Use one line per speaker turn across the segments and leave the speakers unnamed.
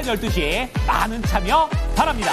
오전 12시 많은 참여 바랍니다.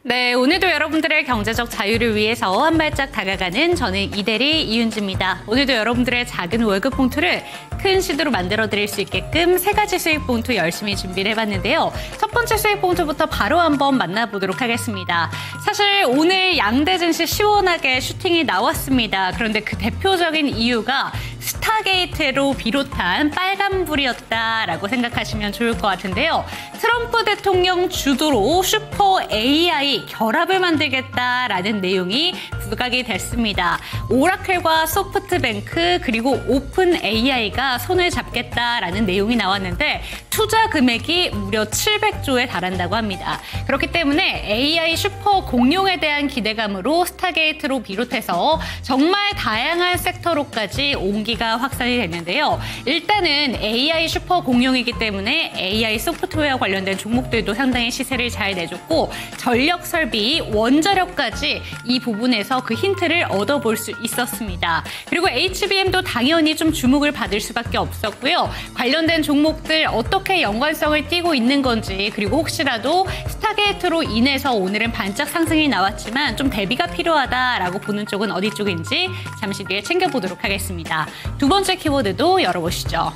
네, 오늘도 여러분들의 경제적 자유를 위해서 한 발짝 다가가는 저는 이대리 이윤지입니다. 오늘도 여러분들의 작은 월급 봉투를 큰 시드로 만들어드릴 수 있게끔 3가지 수익 봉투 열심히 준비를 해봤는데요. 첫 번째 수익 봉투부터 바로 한번 만나보도록 하겠습니다. 사실 오늘 양대 증시 시원하게 슈팅이 나왔습니다. 그런데 그 대표적인 이유가 스타게이트로 비롯한 빨간불이었다라고 생각하시면 좋을 것 같은데요. 트럼프 대통령 주도로 슈퍼 AI 결합을 만들겠다라는 내용이 부각이 됐습니다. 오라클과 소프트뱅크 그리고 오픈 AI가 손을 잡겠다라는 내용이 나왔는데 투자 금액이 무려 700조에 달한다고 합니다. 그렇기 때문에 AI 슈퍼 공룡에 대한 기대감으로 스타게이트로 비롯해서 정말 다양한 섹터로까지 온기가 확산이 됐는데요. 일단은 AI 슈퍼 공룡이기 때문에 AI 소프트웨어 관련된 종목들도 상당히 시세를 잘 내줬고 전력 설비, 원자력까지 이 부분에서 그 힌트를 얻어볼 수 있었습니다. 그리고 HBM도 당연히 좀 주목을 받을 수밖에 없었고요. 관련된 종목들 어떻게 연관성을 띠고 있는 건지 그리고 혹시라도 스타게이트로 인해서 오늘은 반짝 상승이 나왔지만 좀 대비가 필요하다라고 보는 쪽은 어디 쪽인지 잠시 뒤에 챙겨보도록 하겠습니다. 두 번째 키워드도 열어보시죠.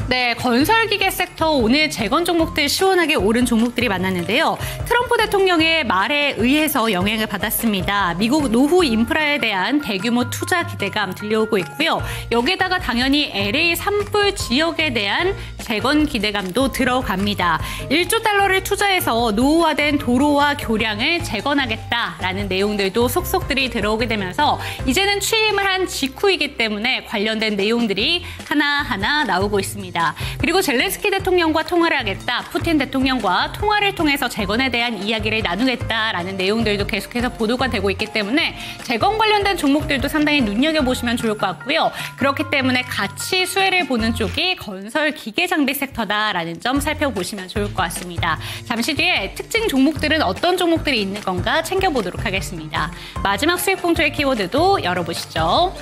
네, 건설기계 섹터 오늘 재건 종목들 시원하게 오른 종목들이 많았는데요. 트럼프 대통령의 말에 의해서 영향을 받았습니다. 미국 노후 인프라에 대한 대규모 투자 기대감 들려오고 있고요. 여기에다가 당연히 LA 산불 지역에 대한 재건 기대감도 들어갑니다. 1조 달러를 투자해서 노후화된 도로와 교량을 재건하겠다라는 내용들도 속속들이 들어오게 되면서 이제는 취임을 한 직후이기 때문에 관련된 내용들이 하나하나 나오고 있습니다. 그리고 젤렌스키 대통령과 통화를 하겠다, 푸틴 대통령과 통화를 통해서 재건에 대한 이야기를 나누겠다라는 내용들도 계속해서 보도가 되고 있기 때문에 재건 관련된 종목들도 상당히 눈여겨보시면 좋을 것 같고요. 그렇기 때문에 같이 수혜를 보는 쪽이 건설 기계 장비 섹터다라는 점 살펴보시면 좋을 것 같습니다. 잠시 뒤에 특징 종목들은 어떤 종목들이 있는 건가 챙겨보도록 하겠습니다. 마지막 수익 봉투의 키워드도 열어보시죠.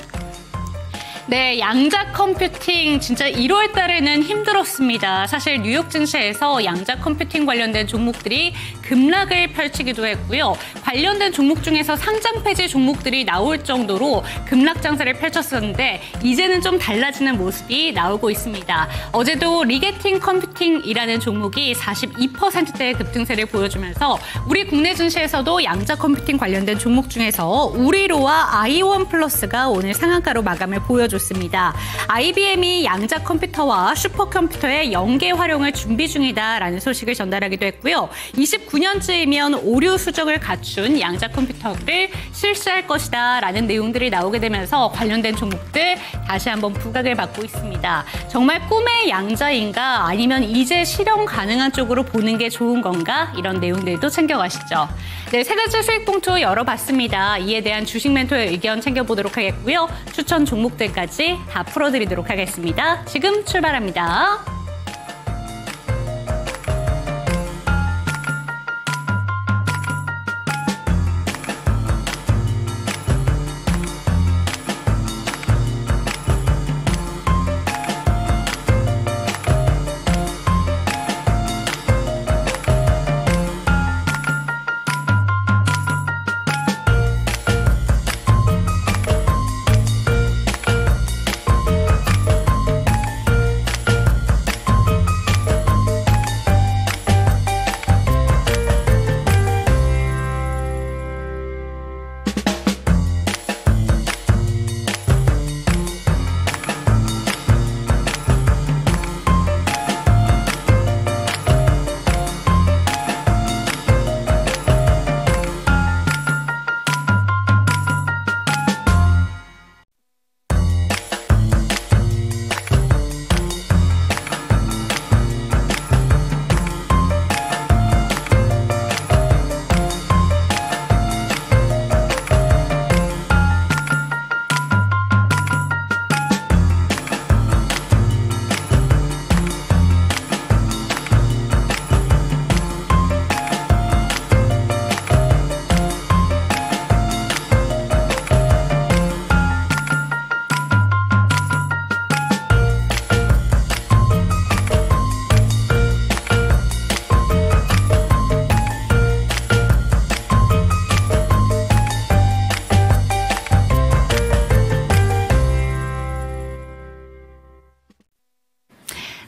네, 양자 컴퓨팅 진짜 1월 달에는 힘들었습니다. 사실 뉴욕 증시에서 양자 컴퓨팅 관련된 종목들이 급락을 펼치기도 했고요. 관련된 종목 중에서 상장 폐지 종목들이 나올 정도로 급락 장세를 펼쳤었는데 이제는 좀 달라지는 모습이 나오고 있습니다. 어제도 리게팅 컴퓨팅이라는 종목이 42%대의 급등세를 보여주면서 우리 국내 증시에서도 양자 컴퓨팅 관련된 종목 중에서 우리로와 아이원 플러스가 오늘 상한가로 마감을 보여줬습니다. IBM이 양자 컴퓨터와 슈퍼컴퓨터의 연계 활용을 준비 중이다라는 소식을 전달하기도 했고요. 29년쯤이면 오류 수정을 갖춘 양자 컴퓨터를 실시할 것이다라는 내용들이 나오게 되면서 관련된 종목들 다시 한번 부각을 받고 있습니다. 정말 꿈의 양자인가 아니면 이제 실현 가능한 쪽으로 보는 게 좋은 건가 이런 내용들도 챙겨가시죠. 네, 3가지 수익 봉투 열어봤습니다. 이에 대한 주식 멘토의 의견 챙겨보도록 하겠고요. 추천 종목들까지 다 풀어드리도록 하겠습니다. 지금 출발합니다.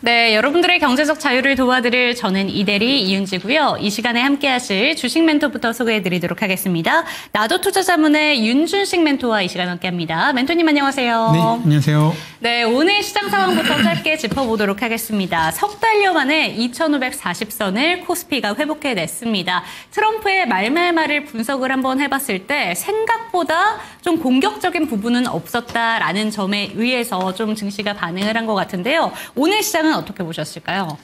네, 여러분들의 경제적 자유를 도와드릴 저는 이대리 이윤지고요. 이 시간에 함께하실 주식 멘토부터 소개해드리도록 하겠습니다. 나도 투자자문의 윤준식 멘토와 이 시간 함께합니다. 멘토님 안녕하세요.
네, 안녕하세요.
네, 오늘 시장 상황부터 짧게 짚어보도록 하겠습니다. 석 달여 만에 2,540선을 코스피가 회복해냈습니다. 트럼프의 말말말을 분석을 한번 해봤을 때 생각보다 좀 공격적인 부분은 없었다라는 점에 의해서 좀 증시가 반응을 한 것 같은데요. 오늘 시장은 어떻게 보셨을까요?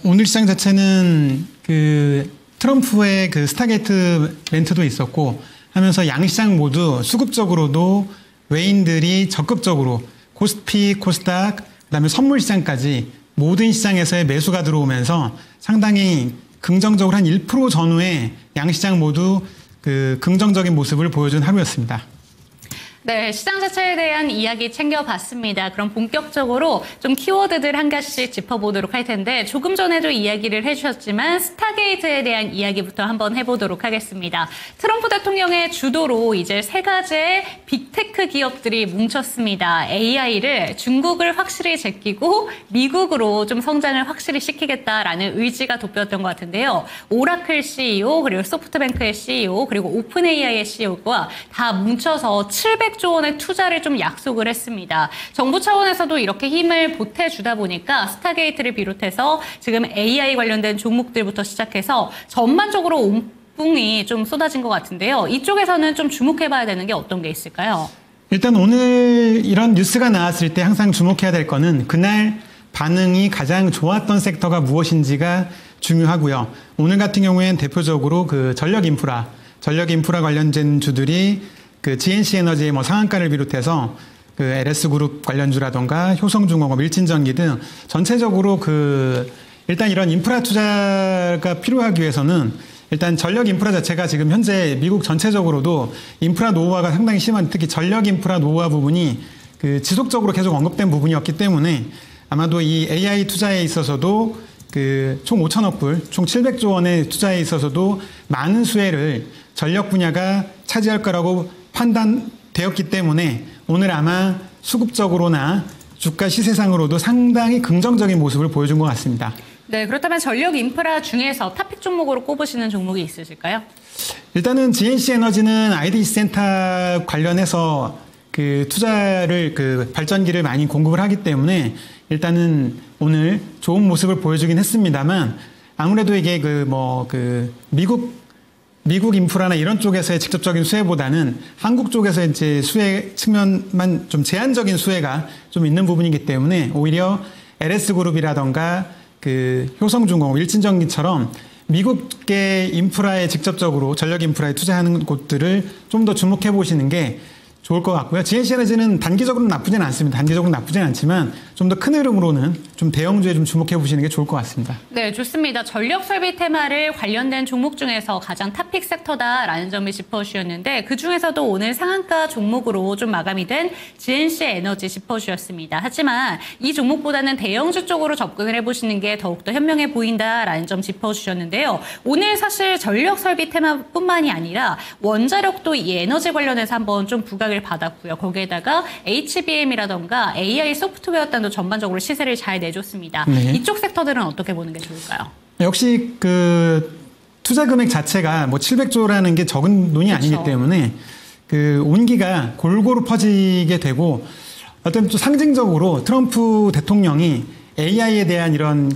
오늘 시장 자체는 트럼프의 스타게이트 멘트도 있었고 하면서 양시장 모두 수급적으로도 외인들이 적극적으로 코스피, 코스닥, 그다음에 선물 시장까지 모든 시장에서의 매수가 들어오면서 상당히 긍정적으로 한 1% 전후에 양시장 모두 긍정적인 모습을 보여준 하루였습니다.
네, 시장 자체에 대한 이야기 챙겨봤습니다. 그럼 본격적으로 좀 키워드들 한 가지씩 짚어보도록 할 텐데 조금 전에도 이야기를 해주셨지만 스타게이트에 대한 이야기부터 한번 해보도록 하겠습니다. 트럼프 대통령의 주도로 이제 세 가지의 빅테크 기업들이 뭉쳤습니다. AI를 중국을 확실히 제끼고 미국으로 좀 성장을 확실히 시키겠다라는 의지가 돋보였던 것 같은데요. 오라클 CEO 그리고 소프트뱅크의 CEO 그리고 오픈AI의 CEO가 다 뭉쳐서 700조 원의 투자를 좀 약속을 했습니다. 정부 차원에서도 이렇게 힘을 보태주다 보니까 스타게이트를 비롯해서 지금 AI 관련된 종목들부터 시작해서 전반적으로 온풍이 좀 쏟아진 것 같은데요. 이쪽에서는 좀 주목해봐야 되는 게 어떤 게 있을까요?
일단 오늘 이런 뉴스가 나왔을 때 항상 주목해야 될 거는 그날 반응이 가장 좋았던 섹터가 무엇인지가 중요하고요. 오늘 같은 경우에는 대표적으로 전력 인프라 관련된 주들이 GNC 에너지의 상한가를 비롯해서 LS그룹 관련주라던가 효성중공업, 일진전기 등 전체적으로 일단 이런 인프라 투자가 필요하기 위해서는 일단 전력 인프라 자체가 지금 현재 미국 전체적으로도 인프라 노후화가 상당히 심한, 특히 전력 인프라 노후화 부분이 지속적으로 계속 언급된 부분이었기 때문에 아마도 이 AI 투자에 있어서도 총 5천억 불, 총 700조 원의 투자에 있어서도 많은 수혜를 전력 분야가 차지할 거라고 판단되었기 때문에 오늘 아마 수급적으로나 주가 시세상으로도 상당히 긍정적인 모습을 보여준 것 같습니다.
네, 그렇다면 전력 인프라 중에서 탑픽 종목으로 꼽으시는 종목이 있으실까요?
일단은 GNC 에너지는 IDC 센터 관련해서 투자를 발전기를 많이 공급을 하기 때문에 일단은 오늘 좋은 모습을 보여주긴 했습니다만 아무래도 이게 미국 인프라나 이런 쪽에서의 직접적인 수혜보다는 한국 쪽에서 이제 수혜 측면만 좀 제한적인 수혜가 좀 있는 부분이기 때문에 오히려 LS그룹이라던가 효성중공업, 일진전기처럼 미국의 인프라에 직접적으로 전력 인프라에 투자하는 곳들을 좀 더 주목해 보시는 게 좋을 것 같고요. GNC 에너지는 단기적으로는 나쁘진 않습니다. 단기적으로는 나쁘진 않지만 좀 더 큰 흐름으로는 좀 대형주에 좀 주목해 보시는 게 좋을 것 같습니다.
네, 좋습니다. 전력 설비 테마를 관련된 종목 중에서 가장 탑픽 섹터다라는 점을 짚어주셨는데 그중에서도 오늘 상한가 종목으로 좀 마감이 된 GNC 에너지 짚어주셨습니다. 하지만 이 종목보다는 대형주 쪽으로 접근을 해보시는 게 더욱더 현명해 보인다라는 점 짚어주셨는데요. 오늘 사실 전력 설비 테마뿐만이 아니라 원자력도 이 에너지 관련해서 한번 좀 부각을 받았고요. 거기에다가 HBM이라던가 AI 소프트웨어 단도 전반적으로 시세를 잘 내줬습니다.
네.
이쪽 섹터들은 어떻게 보는 게 좋을까요?
역시 투자 금액 자체가 700조라는 게 적은 돈이 아니기 때문에 온기가 골고루 퍼지게 되고 어떤 또 상징적으로 트럼프 대통령이 AI에 대한 이런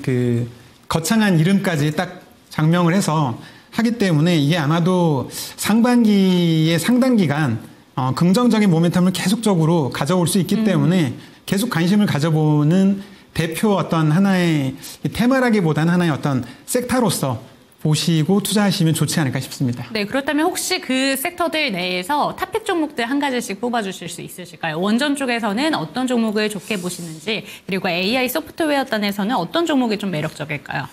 거창한 이름까지 딱 장명을 해서 하기 때문에 이게 아마도 상반기의 상당 기간 긍정적인 모멘텀을 계속적으로 가져올 수 있기 때문에 계속 관심을 가져보는 대표 어떤 하나의 테마라기보다는 하나의 어떤 섹터로서 보시고 투자하시면 좋지 않을까 싶습니다.
네, 그렇다면 혹시 그 섹터들 내에서 탑픽 종목들 한 가지씩 뽑아주실 수 있으실까요? 원전 쪽에서는 어떤 종목을 좋게 보시는지 그리고 AI 소프트웨어 단에서는 어떤 종목이 좀 매력적일까요?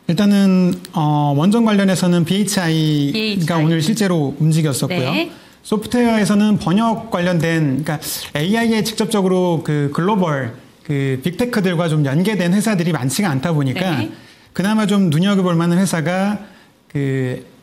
일단은 원전 관련해서는 BHI가 오늘 실제로 움직였었고요.
네.
소프트웨어에서는 번역 관련된, 그러니까 AI에 직접적으로 글로벌 빅테크들과 좀 연계된 회사들이 많지가 않다 보니까
네.
그나마 좀 눈여겨볼 만한 회사가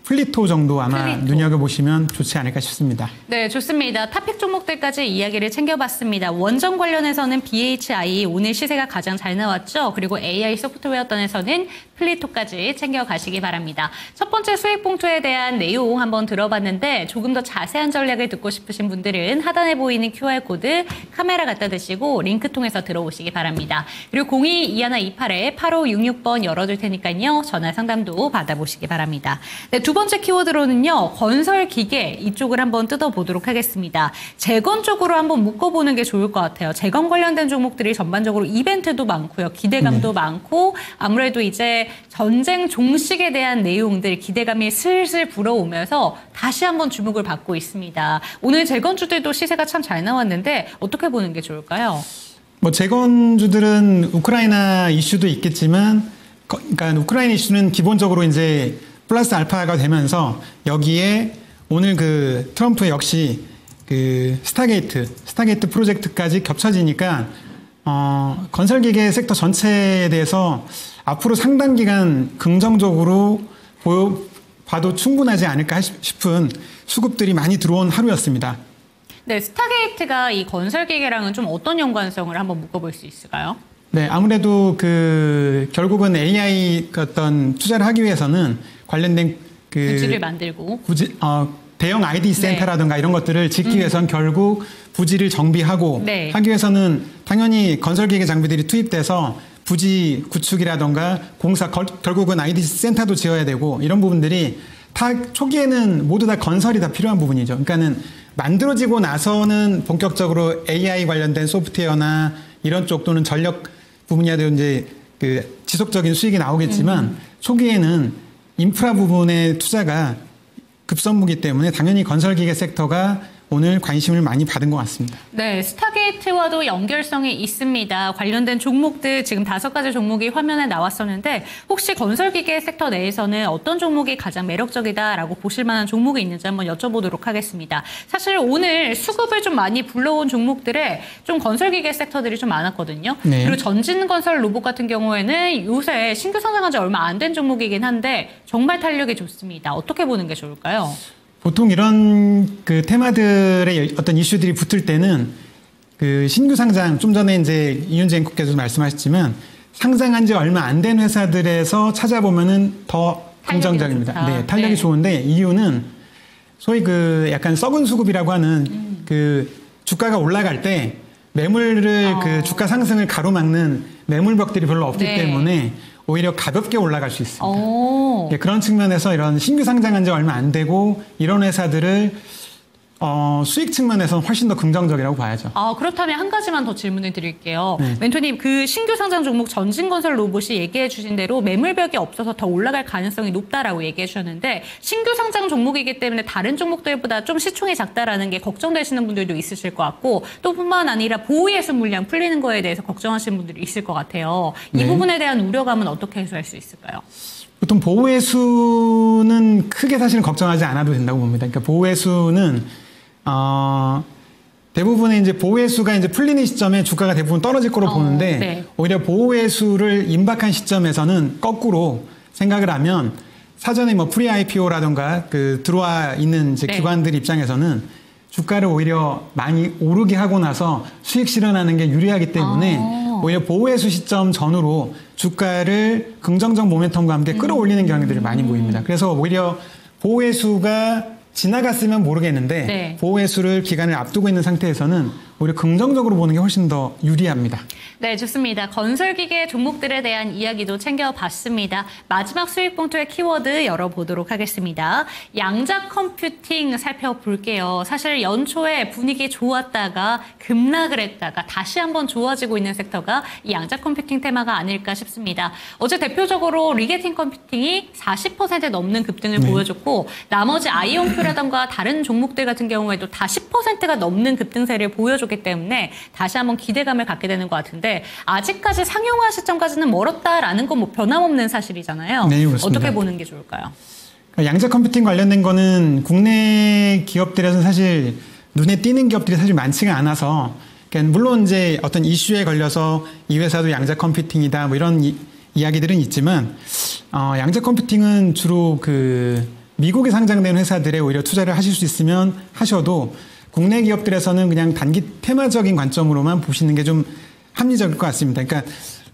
플리토 정도 아마
플리토.
눈여겨보시면 좋지 않을까 싶습니다.
네, 좋습니다. 탑픽 종목들까지 이야기를 챙겨봤습니다. 원전 관련해서는 BHI 오늘 시세가 가장 잘 나왔죠. 그리고 AI 소프트웨어단에서는 플리토까지 챙겨가시기 바랍니다. 첫 번째 수익 봉투에 대한 내용 한번 들어봤는데 조금 더 자세한 전략을 듣고 싶으신 분들은 하단에 보이는 QR코드 카메라 갖다 대시고 링크 통해서 들어오시기 바랍니다. 그리고 02-2128-8566번 열어둘 테니까요. 전화 상담도 받아보시기 바랍니다. 네, 두 번째 키워드로는요. 건설 기계 이쪽을 한번 뜯어보도록 하겠습니다. 재건 쪽으로 한번 묶어보는 게 좋을 것 같아요. 재건 관련된 종목들이 전반적으로 이벤트도 많고요. 기대감도 많고 아무래도 이제 전쟁 종식에 대한 내용들 기대감이 슬슬 불어오면서 다시 한번 주목을 받고 있습니다. 오늘 재건주들도 시세가 참 잘 나왔는데 어떻게 보는 게 좋을까요?
뭐 재건주들은 우크라이나 이슈도 있겠지만, 그러니까 우크라이나 이슈는 기본적으로 이제 플러스 알파가 되면서 여기에 오늘 그 트럼프 역시 그 스타게이트 프로젝트까지 겹쳐지니까 건설기계 섹터 전체에 대해서 앞으로 상당 기간 긍정적으로 봐도 충분하지 않을까 싶은 수급들이 많이 들어온 하루였습니다.
네, 스타게이트가 이 건설기계랑은 좀 어떤 연관성을 한번 묶어볼 수 있을까요?
네, 아무래도 그 결국은 AI 어떤 투자를 하기 위해서는 관련된 그
부지를 만들고
대형 ID 센터라든가 이런 것들을 짓기 위해서는 결국 부지를 정비하고
네.
하기 위해서는 당연히 건설기계 장비들이 투입돼서 부지 구축이라든가 공사 결국은 ID 센터도 지어야 되고 이런 부분들이 다 초기에는 모두 다 건설이 다 필요한 부분이죠. 그러니까는 만들어지고 나서는 본격적으로 AI 관련된 소프트웨어나 이런 쪽 또는 전력 부분이라도 이제 그 지속적인 수익이 나오겠지만 초기에는 인프라 부분의 투자가 급선무기 때문에 당연히 건설기계 섹터가 오늘 관심을 많이 받은 것 같습니다.
네, 스타게이트와도 연결성이 있습니다. 관련된 종목들 지금 5가지 종목이 화면에 나왔었는데 혹시 건설기계 섹터 내에서는 어떤 종목이 가장 매력적이다라고 보실 만한 종목이 있는지 한번 여쭤보도록 하겠습니다. 사실 오늘 수급을 좀 많이 불러온 종목들에 좀 건설기계 섹터들이 좀 많았거든요.
네.
그리고 전진건설 로봇 같은 경우에는 요새 신규 상장한 지 얼마 안 된 종목이긴 한데 정말 탄력이 좋습니다. 어떻게 보는 게 좋을까요?
보통 이런 그 테마들의 어떤 이슈들이 붙을 때는 그 신규 상장, 좀 전에 이제 이윤재 앵커께서 말씀하셨지만 상장한 지 얼마 안 된 회사들에서 찾아보면은 더 긍정적입니다. 네, 탄력이 좋은데 이유는 소위 그 약간 썩은 수급이라고 하는 그 주가가 올라갈 때 매물을 그 주가 상승을 가로막는 매물벽들이 별로 없기 때문에 오히려 가볍게 올라갈 수 있습니다. 예, 그런 측면에서 이런 신규 상장한 지 얼마 안 되고 이런 회사들을 수익 측면에서는 훨씬 더 긍정적이라고 봐야죠.
그렇다면 한 가지만 더 질문을 드릴게요.
네.
멘토님, 그 신규 상장 종목 전진건설 로봇이 얘기해 주신 대로 매물벽이 없어서 더 올라갈 가능성이 높다라고 얘기해 주셨는데 신규 상장 종목이기 때문에 다른 종목들보다 좀 시총이 작다라는 게 걱정되시는 분들도 있으실 것 같고 또 뿐만 아니라 보호예수 물량 풀리는 거에 대해서 걱정하시는 분들이 있을 것 같아요. 이 부분에 대한 우려감은 어떻게 해소할 수 있을까요?
보통 보호예수는 크게 사실은 걱정하지 않아도 된다고 봅니다. 그러니까 보호예수는 대부분의 이제 보호예수가 이제 풀리는 시점에 주가가 대부분 떨어질 거로 보는데 오히려 보호예수를 임박한 시점에서는 거꾸로 생각을 하면 사전에 뭐 프리 IPO라든가 그 들어와 있는 이제 기관들 입장에서는 주가를 오히려 많이 오르게 하고 나서 수익 실현하는 게 유리하기 때문에 오히려 보호예수 시점 전후로 주가를 긍정적 모멘텀과 함께 끌어올리는 경향들이 많이 보입니다. 그래서 오히려 보호예수가 지나갔으면 모르겠는데 보호예수를 기간을 앞두고 있는 상태에서는 오히려 긍정적으로 보는 게 훨씬 더 유리합니다.
네, 좋습니다. 건설기계 종목들에 대한 이야기도 챙겨봤습니다. 마지막 수익 봉투의 키워드 열어보도록 하겠습니다. 양자 컴퓨팅 살펴볼게요. 사실 연초에 분위기 좋았다가 급락을 했다가 다시 한번 좋아지고 있는 섹터가 이 양자 컴퓨팅 테마가 아닐까 싶습니다. 어제 대표적으로 리게팅 컴퓨팅이 40% 넘는 급등을 보여줬고 나머지 아이온큐라던가 다른 종목들 같은 경우에도 다 10%가 넘는 급등세를 보여줬기 때문에 다시 한번 기대감을 갖게 되는 것 같은데 아직까지 상용화 시점까지는 멀었다라는 건 뭐 변함없는 사실이잖아요.
네, 그렇습니다.
어떻게 보는 게 좋을까요?
양자 컴퓨팅 관련된 거는 국내 기업들에서는 사실 눈에 띄는 기업들이 사실 많지가 않아서 그러니까 물론 이제 어떤 이슈에 걸려서 이 회사도 양자 컴퓨팅이다 뭐 이런 이야기들은 있지만 양자 컴퓨팅은 주로 그 미국에 상장된 회사들에 오히려 투자를 하실 수 있으면 하셔도 국내 기업들에서는 그냥 단기 테마적인 관점으로만 보시는 게 좀 합리적일 것 같습니다. 그러니까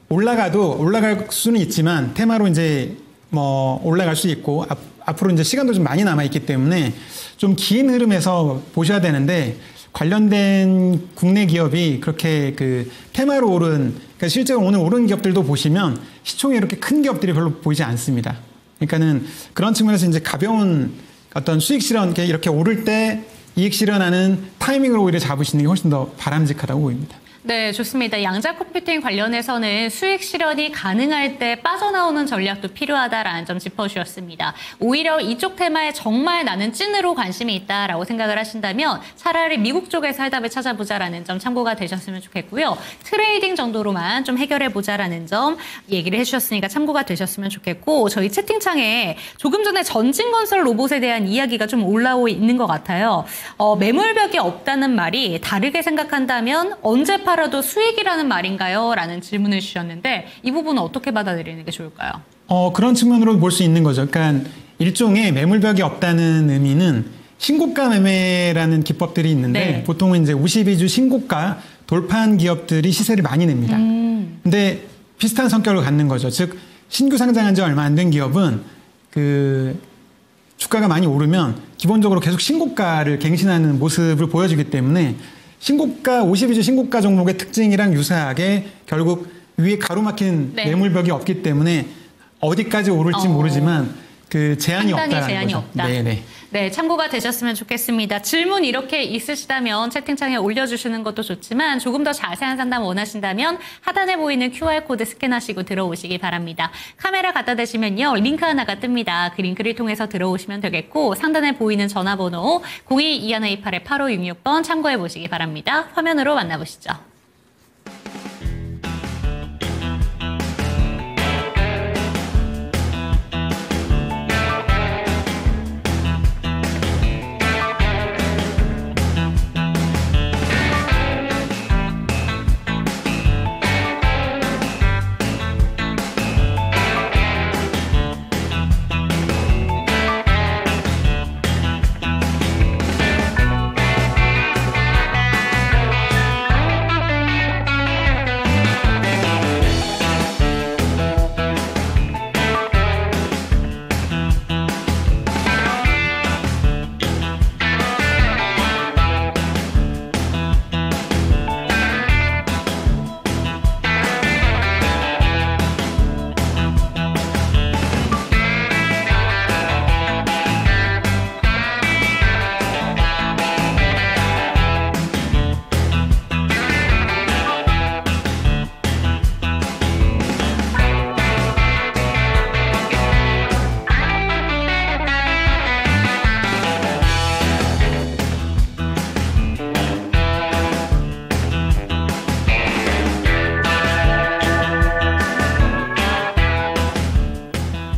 올라갈 수는 있지만 테마로 이제 뭐 올라갈 수 있고 앞으로 이제 시간도 좀 많이 남아 있기 때문에 좀 긴 흐름에서 보셔야 되는데 관련된 국내 기업이 그렇게 그 테마로 오른 그러니까 실제로 오늘 오른 기업들도 보시면 시총이 이렇게 큰 기업들이 별로 보이지 않습니다. 그러니까는 그런 측면에서 이제 가벼운 어떤 수익 실현 이렇게 오를 때 이익 실현하는 타이밍을 오히려 잡으시는 게 훨씬 더 바람직하다고 보입니다.
네, 좋습니다. 양자 컴퓨팅 관련해서는 수익 실현이 가능할 때 빠져나오는 전략도 필요하다라는 점 짚어주셨습니다. 오히려 이쪽 테마에 정말 나는 찐으로 관심이 있다라고 생각을 하신다면 차라리 미국 쪽에서 해답을 찾아보자라는 점 참고가 되셨으면 좋겠고요. 트레이딩 정도로만 좀 해결해보자라는 점 얘기를 해주셨으니까 참고가 되셨으면 좋겠고 저희 채팅창에 조금 전에 전진건설 로봇에 대한 이야기가 좀 올라오고 있는 것 같아요. 매물벽이 없다는 말이 다르게 생각한다면 언제 팔아도 수익이라는 말인가요? 라는 질문을 주셨는데 이 부분은 어떻게 받아들이는 게 좋을까요?
그런 측면으로 볼 수 있는 거죠. 그러니까 일종의 매물벽이 없다는 의미는 신고가 매매라는 기법들이 있는데
네.
보통은 이제 52주 신고가 돌파한 기업들이 시세를 많이 냅니다. 근데 비슷한 성격을 갖는 거죠. 즉 신규 상장한 지 얼마 안 된 기업은 그 주가가 많이 오르면 기본적으로 계속 신고가를 갱신하는 모습을 보여주기 때문에 52주 신고가 종목의 특징이랑 유사하게 결국 위에 가로막힌
네.
매물벽이 없기 때문에 어디까지 오를지 모르지만 그 제한이 없다라는
제한이
거죠.
없다.
네네.
네, 참고가 되셨으면 좋겠습니다. 질문 이렇게 있으시다면 채팅창에 올려주시는 것도 좋지만 조금 더 자세한 상담 원하신다면 하단에 보이는 QR코드 스캔하시고 들어오시기 바랍니다. 카메라 갖다 대시면요. 링크 하나가 뜹니다. 그 링크를 통해서 들어오시면 되겠고 상단에 보이는 전화번호 02-2128-8566번 참고해 보시기 바랍니다. 화면으로 만나보시죠.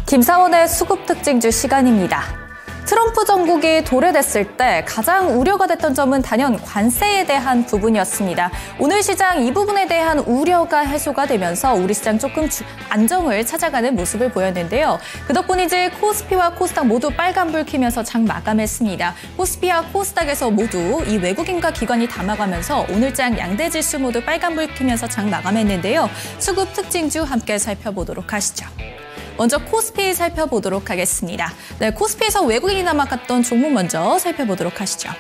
김사원의 수급 특징주 시간입니다. 트럼프 정국이 도래됐을 때 가장 우려가 됐던 점은 단연 관세에 대한 부분이었습니다. 오늘 시장 이 부분에 대한 우려가 해소가 되면서 우리 시장 조금 안정을 찾아가는 모습을 보였는데요. 그 덕분인지 코스피와 코스닥 모두 빨간불 켜면서 장 마감했습니다. 코스피와 코스닥에서 모두 이 외국인과 기관이 담아가면서 오늘 장 양대 지수 모두 빨간불 켜면서 장 마감했는데요. 수급 특징주 함께 살펴보도록 하시죠. 먼저 코스피 살펴보도록 하겠습니다. 네, 코스피에서 외국인이 남아갔던 종목 먼저 살펴보도록 하시죠.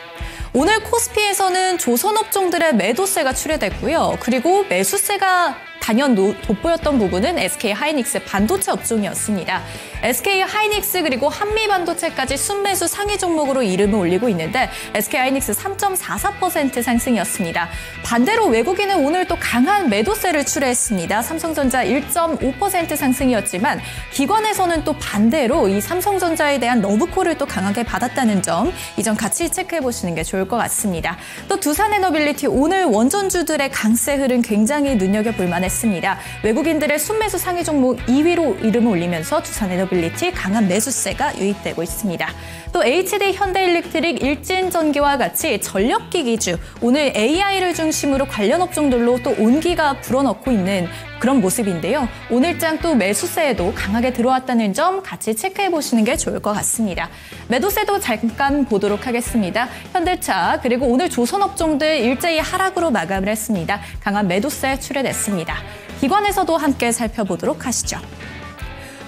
오늘 코스피에서는 조선업종들의 매도세가 출회됐고요. 그리고 매수세가 단연 돋보였던 부분은 SK하이닉스 반도체 업종이었습니다. SK하이닉스 그리고 한미반도체까지 순매수 상위 종목으로 이름을 올리고 있는데 SK하이닉스 3.44% 상승이었습니다. 반대로 외국인은 오늘 또 강한 매도세를 출회했습니다. 삼성전자 1.5% 상승이었지만 기관에서는 또 반대로 이 삼성전자에 대한 러브콜을 또 강하게 받았다는 점, 이 점 같이 체크해 보시는 게 좋을 것 같습니다. 또 두산에너빌리티 오늘 원전주들의 강세 흐름 굉장히 눈여겨볼 만했습니다. 왔습니다. 외국인들의 순매수 상위 종목 2위로 이름을 올리면서 두산에너빌리티 강한 매수세가 유입되고 있습니다. 또 HD 현대일렉트릭, 일진전기와 같이 전력기기주, 오늘 AI를 중심으로 관련 업종들로 또 온기가 불어넣고 있는 그런 모습인데요. 오늘장 또 매수세에도 강하게 들어왔다는 점 같이 체크해 보시는 게 좋을 것 같습니다. 매도세도 잠깐 보도록 하겠습니다. 현대차 그리고 오늘 조선업종들 일제히 하락으로 마감을 했습니다. 강한 매도세 출현했습니다. 기관에서도 함께 살펴보도록 하시죠.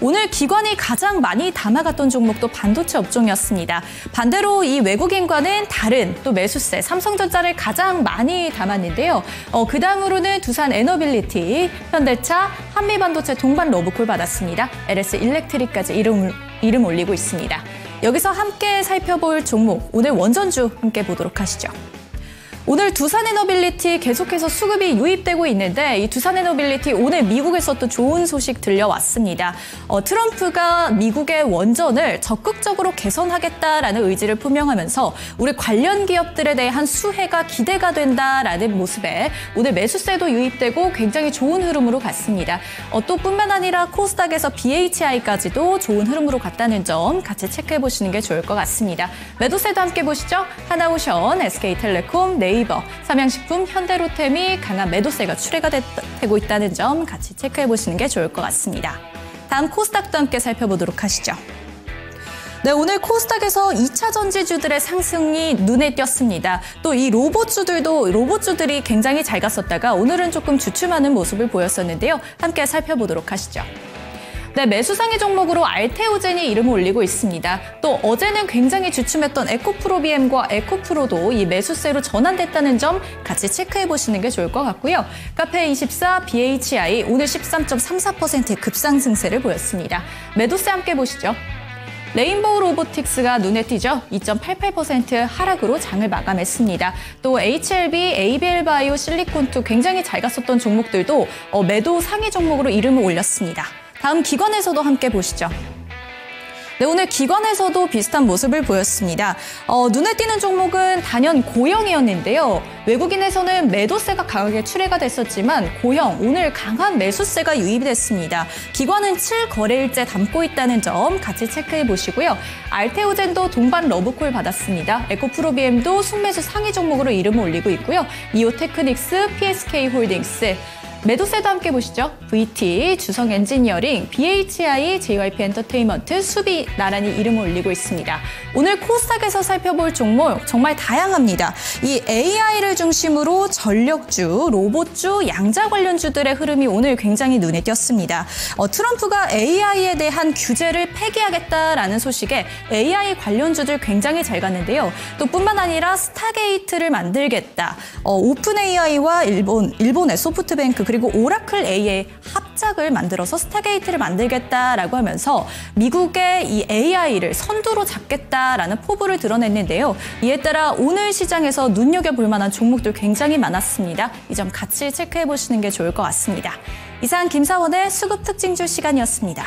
오늘 기관이 가장 많이 담아갔던 종목도 반도체 업종이었습니다. 반대로 이 외국인과는 다른 또 매수세, 삼성전자를 가장 많이 담았는데요. 그 다음으로는 두산에너빌리티, 현대차, 한미반도체, 동반러브콜 받았습니다. LS 일렉트릭까지 이름 올리고 있습니다. 여기서 함께 살펴볼 종목, 오늘 원전주 함께 보도록 하시죠. 오늘 두산에너빌리티 계속해서 수급이 유입되고 있는데 이 두산에너빌리티 오늘 미국에서 또 좋은 소식 들려왔습니다. 트럼프가 미국의 원전을 적극적으로 개선하겠다라는 의지를 표명하면서 우리 관련 기업들에 대한 수혜가 기대가 된다라는 모습에 오늘 매수세도 유입되고 굉장히 좋은 흐름으로 갔습니다. 또 뿐만 아니라 코스닥에서 BHI까지도 좋은 흐름으로 갔다는 점 같이 체크해 보시는 게 좋을 것 같습니다. 매도세도 함께 보시죠. 하나오션, SK텔레콤, 네이버, 삼양식품, 현대로템이 강한 매도세가 출회가 되고 있다는 점 같이 체크해 보시는 게 좋을 것 같습니다. 다음 코스닥도 함께 살펴보도록 하시죠. 네, 오늘 코스닥에서 2차 전지주들의 상승이 눈에 띄었습니다. 또 이 로봇주들이 굉장히 잘 갔었다가 오늘은 조금 주춤하는 모습을 보였었는데요. 함께 살펴보도록 하시죠. 네, 매수상위 종목으로 알테오젠이 이름을 올리고 있습니다. 또 어제는 굉장히 주춤했던 에코프로비엠과 에코프로도 이 매수세로 전환됐다는 점 같이 체크해 보시는 게 좋을 것 같고요. 카페24, BHI 오늘 13.34%의 급상승세를 보였습니다. 매도세 함께 보시죠. 레인보우 로보틱스가 눈에 띄죠. 2.88% 하락으로 장을 마감했습니다. 또 HLB, ABL바이오, 실리콘2 굉장히 잘 갔었던 종목들도 매도 상위 종목으로 이름을 올렸습니다. 다음 기관에서도 함께 보시죠. 네, 오늘 기관에서도 비슷한 모습을 보였습니다. 눈에 띄는 종목은 단연 고영이었는데요. 외국인에서는 매도세가 강하게 출회가 됐었지만 고영, 오늘 강한 매수세가 유입이 됐습니다. 기관은 7거래일째 담고 있다는 점 같이 체크해 보시고요. 알테오젠도 동반 러브콜 받았습니다. 에코프로비엠도 순매수 상위 종목으로 이름을 올리고 있고요. 이오테크닉스, PSK홀딩스, 매도세도 함께 보시죠. VT, 주성엔지니어링, BHI, JYP 엔터테인먼트, 수비 나란히 이름을 올리고 있습니다. 오늘 코스닥에서 살펴볼 종목 정말 다양합니다. 이 AI를 중심으로 전력주, 로봇주, 양자 관련주들의 흐름이 오늘 굉장히 눈에 띄었습니다. 트럼프가 AI에 대한 규제를 폐기하겠다라는 소식에 AI 관련주들 굉장히 잘 갔는데요. 또 뿐만 아니라 스타게이트를 만들겠다. 오픈 AI와 일본의 소프트뱅크 그리고 오라클 A의 합작을 만들어서 스타게이트를 만들겠다라고 하면서 미국의 이 AI를 선두로 잡겠다라는 포부를 드러냈는데요. 이에 따라 오늘 시장에서 눈여겨볼 만한 종목들 굉장히 많았습니다. 이 점 같이 체크해 보시는 게 좋을 것 같습니다. 이상 김사원의 수급 특징주 시간이었습니다.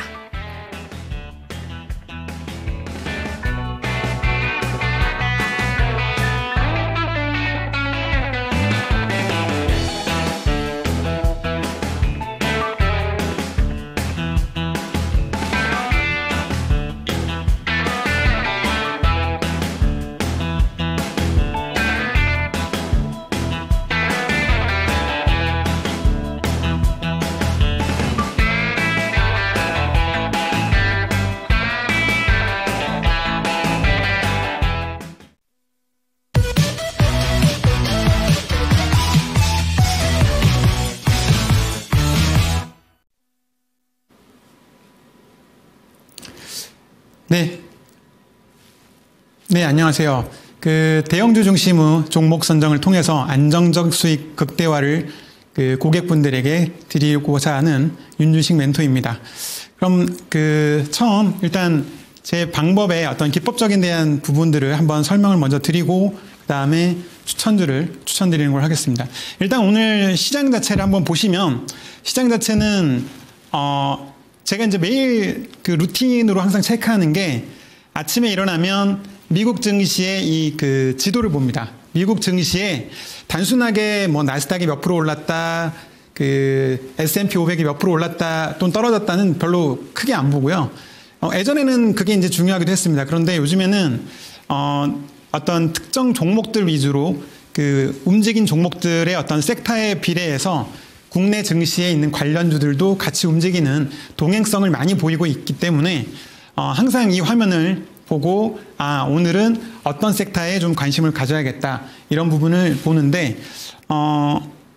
네, 안녕하세요. 대형주 중심의 종목 선정을 통해서 안정적 수익 극대화를 고객분들에게 드리고자 하는 윤주식 멘토입니다. 그럼 처음 일단 제 방법의 어떤 기법적인 대한 부분들을 한번 설명을 먼저 드리고 그다음에 추천드리는 걸 하겠습니다. 일단 오늘 시장 자체를 한번 보시면 시장 자체는 제가 이제 매일 루틴으로 항상 체크하는 게 아침에 일어나면 미국 증시의 이 지도를 봅니다. 미국 증시에 단순하게 나스닥이 몇 프로 올랐다, 그 S&P 500이 몇 프로 올랐다 또는 떨어졌다는 별로 크게 안 보고요. 예전에는 그게 이제 중요하기도 했습니다. 그런데 요즘에는 어떤 특정 종목들 위주로 그 움직인 종목들의 어떤 섹터에 비례해서 국내 증시에 있는 관련주들도 같이 움직이는 동행성을 많이 보이고 있기 때문에 항상 이 화면을 보고 오늘은 어떤 섹터에 좀 관심을 가져야겠다 이런 부분을 보는데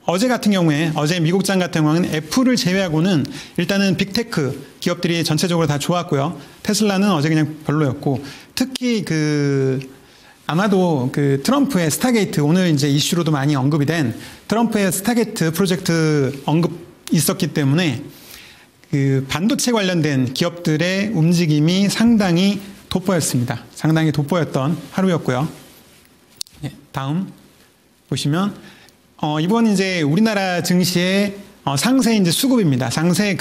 어제 같은 경우에 어제 미국장 같은 경우는 애플을 제외하고는 일단은 빅테크 기업들이 전체적으로 다 좋았고요. 테슬라는 어제 그냥 별로였고 특히 아마도 그 트럼프의 스타게이트 오늘 이제 이슈로도 많이 언급이 된 트럼프의 스타게이트 프로젝트 언급 있었기 때문에 그 반도체 관련된 기업들의 움직임이 상당히 돋보였습니다. 상당히 돋보였던 하루였고요. 다음 보시면 이번 이제 우리나라 증시의 상세 이제 수급입니다. 상세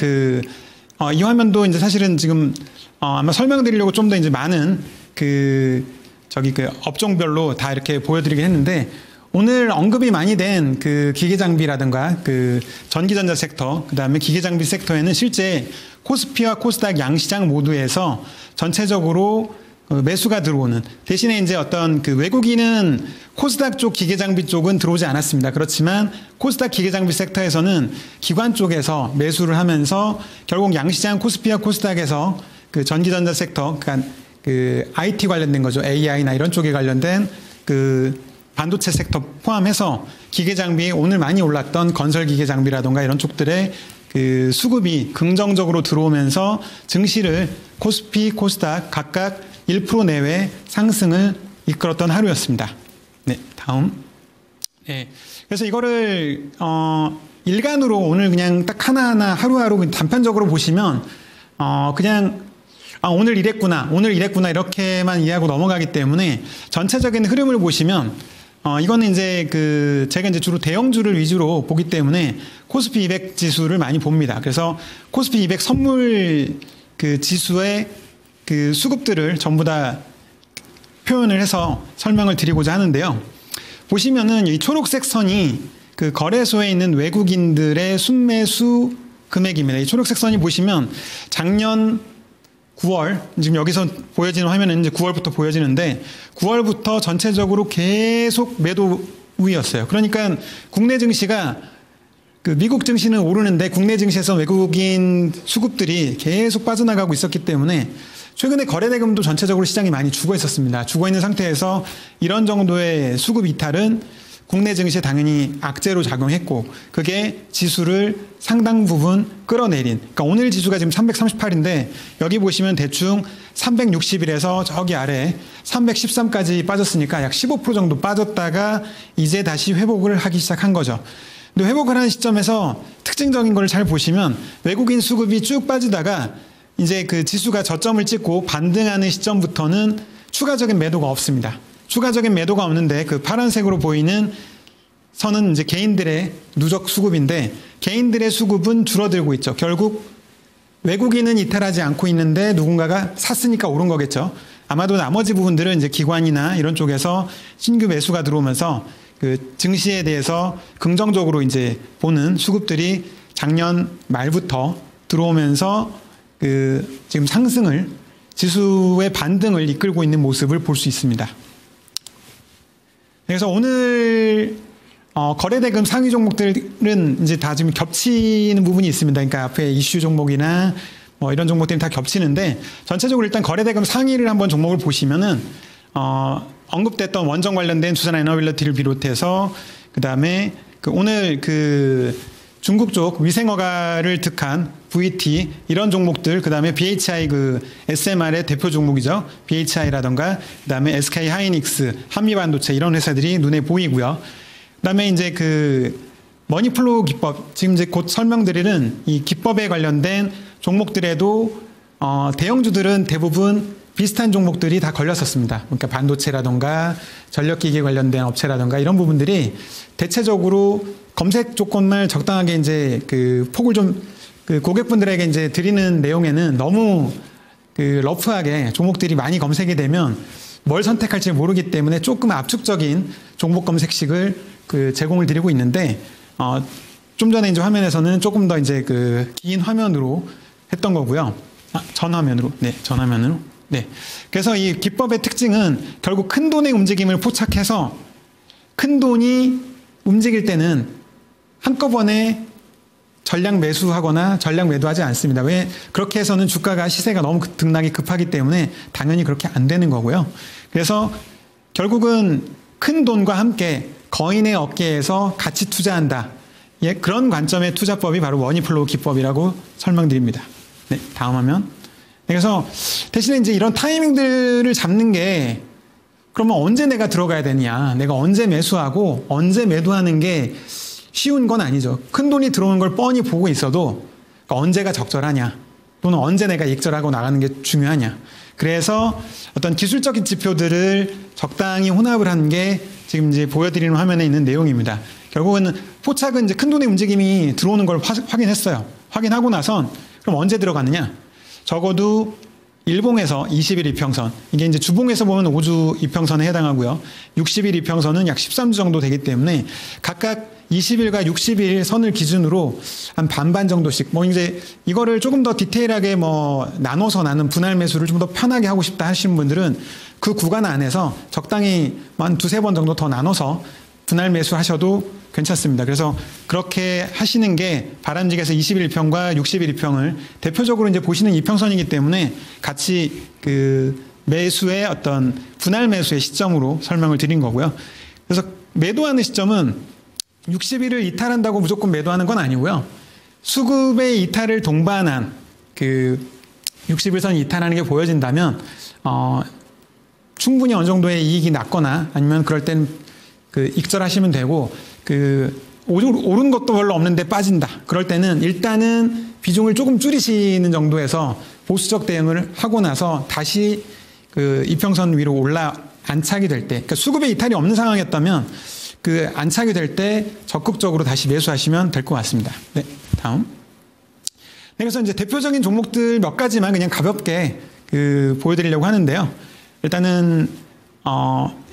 이 화면도 이제 사실은 지금 아마 설명드리려고 좀 더 이제 많은 업종별로 다 이렇게 보여드리긴 했는데 오늘 언급이 많이 된 그 기계장비라든가 그 전기전자 섹터, 그 다음에 기계장비 섹터에는 실제 코스피와 코스닥 양시장 모두에서 전체적으로 매수가 들어오는 대신에 이제 어떤 그 외국인은 코스닥 쪽 기계장비 쪽은 들어오지 않았습니다. 그렇지만 코스닥 기계장비 섹터에서는 기관 쪽에서 매수를 하면서 결국 양시장 코스피와 코스닥에서 그 전기전자 섹터, 그러니까 그 IT 관련된 거죠. AI나 이런 쪽에 관련된 그 반도체 섹터 포함해서 기계장비 오늘 많이 올랐던 건설 기계장비라든가 이런 쪽들의 그 수급이 긍정적으로 들어오면서 증시를 코스피, 코스닥 각각 1% 내외 상승을 이끌었던 하루였습니다. 네, 다음. 네, 그래서 이거를 일간으로 오늘 그냥 딱 하나하나 하루하루 단편적으로 보시면 그냥 오늘 이랬구나 이렇게만 이해하고 넘어가기 때문에 전체적인 흐름을 보시면 이거는 이제 제가 이제 주로 대형주를 위주로 보기 때문에 코스피 200 지수를 많이 봅니다. 그래서 코스피 200 선물 그 지수의 그 수급들을 전부 다 표현을 해서 설명을 드리고자 하는데요. 보시면은 이 초록색 선이 그 거래소에 있는 외국인들의 순매수 금액입니다. 이 초록색 선이 보시면 작년 9월, 지금 여기서 보여지는 화면은 이제 9월부터 보여지는데 9월부터 전체적으로 계속 매도 우위였어요. 그러니까 국내 증시가 미국 증시는 오르는데 국내 증시에서 외국인 수급들이 계속 빠져나가고 있었기 때문에 최근에 거래대금도 전체적으로 시장이 많이 죽어 있었습니다. 죽어 있는 상태에서 이런 정도의 수급 이탈은 국내 증시에 당연히 악재로 작용했고 그게 지수를 상당 부분 끌어내린, 그러니까 오늘 지수가 지금 338인데 여기 보시면 대충 361에서 저기 아래 313까지 빠졌으니까 약 15% 정도 빠졌다가 이제 다시 회복을 하기 시작한 거죠. 근데 회복을 하는 시점에서 특징적인 걸 잘 보시면 외국인 수급이 쭉 빠지다가 이제 그 지수가 저점을 찍고 반등하는 시점부터는 추가적인 매도가 없습니다. 추가적인 매도가 없는데 그 파란색으로 보이는 선은 이제 개인들의 누적 수급인데 개인들의 수급은 줄어들고 있죠. 결국 외국인은 이탈하지 않고 있는데 누군가가 샀으니까 오른 거겠죠. 아마도 나머지 부분들은 이제 기관이나 이런 쪽에서 신규 매수가 들어오면서 그 증시에 대해서 긍정적으로 이제 보는 수급들이 작년 말부터 들어오면서 그 지금 상승을 지수의 반등을 이끌고 있는 모습을 볼 수 있습니다. 그래서 오늘 거래대금 상위 종목들은 이제 다 지금 겹치는 부분이 있습니다. 그러니까 앞에 이슈 종목이나 뭐 이런 종목들이 다 겹치는데 전체적으로 일단 거래대금 상위를 한번 종목을 보시면은 언급됐던 원전 관련된 두산 에너빌리티를 비롯해서 그다음에 오늘 중국 쪽 위생허가를 득한 VT 이런 종목들, 그다음에 BHI SMR의 대표 종목이죠. BHI라던가 그다음에 SK 하이닉스, 한미반도체 이런 회사들이 눈에 보이고요. 그다음에 이제 머니플로우 기법, 지금 이제 곧 설명드리는 이 기법에 관련된 종목들에도 대형주들은 대부분 비슷한 종목들이 다 걸렸었습니다. 그러니까 반도체라던가 전력기기 관련된 업체라던가 이런 부분들이 대체적으로 검색 조건을 적당하게 이제 폭을 좀 고객분들에게 이제 드리는 내용에는 너무 러프하게 종목들이 많이 검색이 되면 뭘 선택할지 모르기 때문에 조금 압축적인 종목 검색식을 제공을 드리고 있는데 좀 전에 이제 화면에서는 조금 더 이제 그 긴 화면으로 했던 거고요. 전화면으로. 네, 전화면으로. 네. 그래서 이 기법의 특징은 결국 큰 돈의 움직임을 포착해서 큰 돈이 움직일 때는 한꺼번에 전량 매수하거나 전량 매도하지 않습니다. 왜? 그렇게 해서는 주가가 시세가 너무 등락이 급하기 때문에 당연히 그렇게 안 되는 거고요. 그래서 결국은 큰 돈과 함께 거인의 어깨에서 같이 투자한다. 예, 그런 관점의 투자법이 바로 머니플로우 기법이라고 설명드립니다. 네, 다음 화면. 그래서 대신에 이제 이런 타이밍들을 잡는 게 그러면 언제 내가 들어가야 되냐, 내가 언제 매수하고 언제 매도하는 게 쉬운 건 아니죠. 큰 돈이 들어오는 걸 뻔히 보고 있어도 언제가 적절하냐, 또는 언제 내가 익절하고 나가는 게 중요하냐. 그래서 어떤 기술적인 지표들을 적당히 혼합을 한 게 지금 이제 보여드리는 화면에 있는 내용입니다. 결국은 포착은 이제 큰 돈의 움직임이 들어오는 걸 확인했어요. 확인하고 나선 그럼 언제 들어갔느냐? 적어도 일봉에서 20일 이평선, 이게 이제 주봉에서 보면 5주 이평선에 해당하고요. 60일 이평선은 약 13주 정도 되기 때문에 각각 20일과 60일 선을 기준으로 한 반반 정도씩, 뭐 이제 이거를 조금 더 디테일하게 뭐 나눠서 나는 분할 매수를 좀 더 편하게 하고 싶다 하시는 분들은 그 구간 안에서 적당히 한 두세 번 정도 더 나눠서 분할 매수 하셔도 괜찮습니다. 그래서 그렇게 하시는 게 바람직해서 20일 이평과 60일 이평을 대표적으로 이제 보시는 이평선이기 때문에 같이 그 매수의 어떤 분할 매수의 시점으로 설명을 드린 거고요. 그래서 매도하는 시점은 60일을 이탈한다고 무조건 매도하는 건 아니고요. 수급의 이탈을 동반한 그 60일선 이탈하는 게 보여진다면 충분히 어느 정도의 이익이 났거나 아니면 그럴 땐 그 익절하시면 되고, 그 오른 것도 별로 없는데 빠진다. 그럴 때는 일단은 비중을 조금 줄이시는 정도에서 보수적 대응을 하고 나서 다시 그 이평선 위로 안착이 될 때, 그러니까 수급의 이탈이 없는 상황이었다면 그 안착이 될 때 적극적으로 다시 매수하시면 될 것 같습니다. 네, 다음. 네, 그래서 이제 대표적인 종목들 몇 가지만 그냥 가볍게 보여드리려고 하는데요. 일단은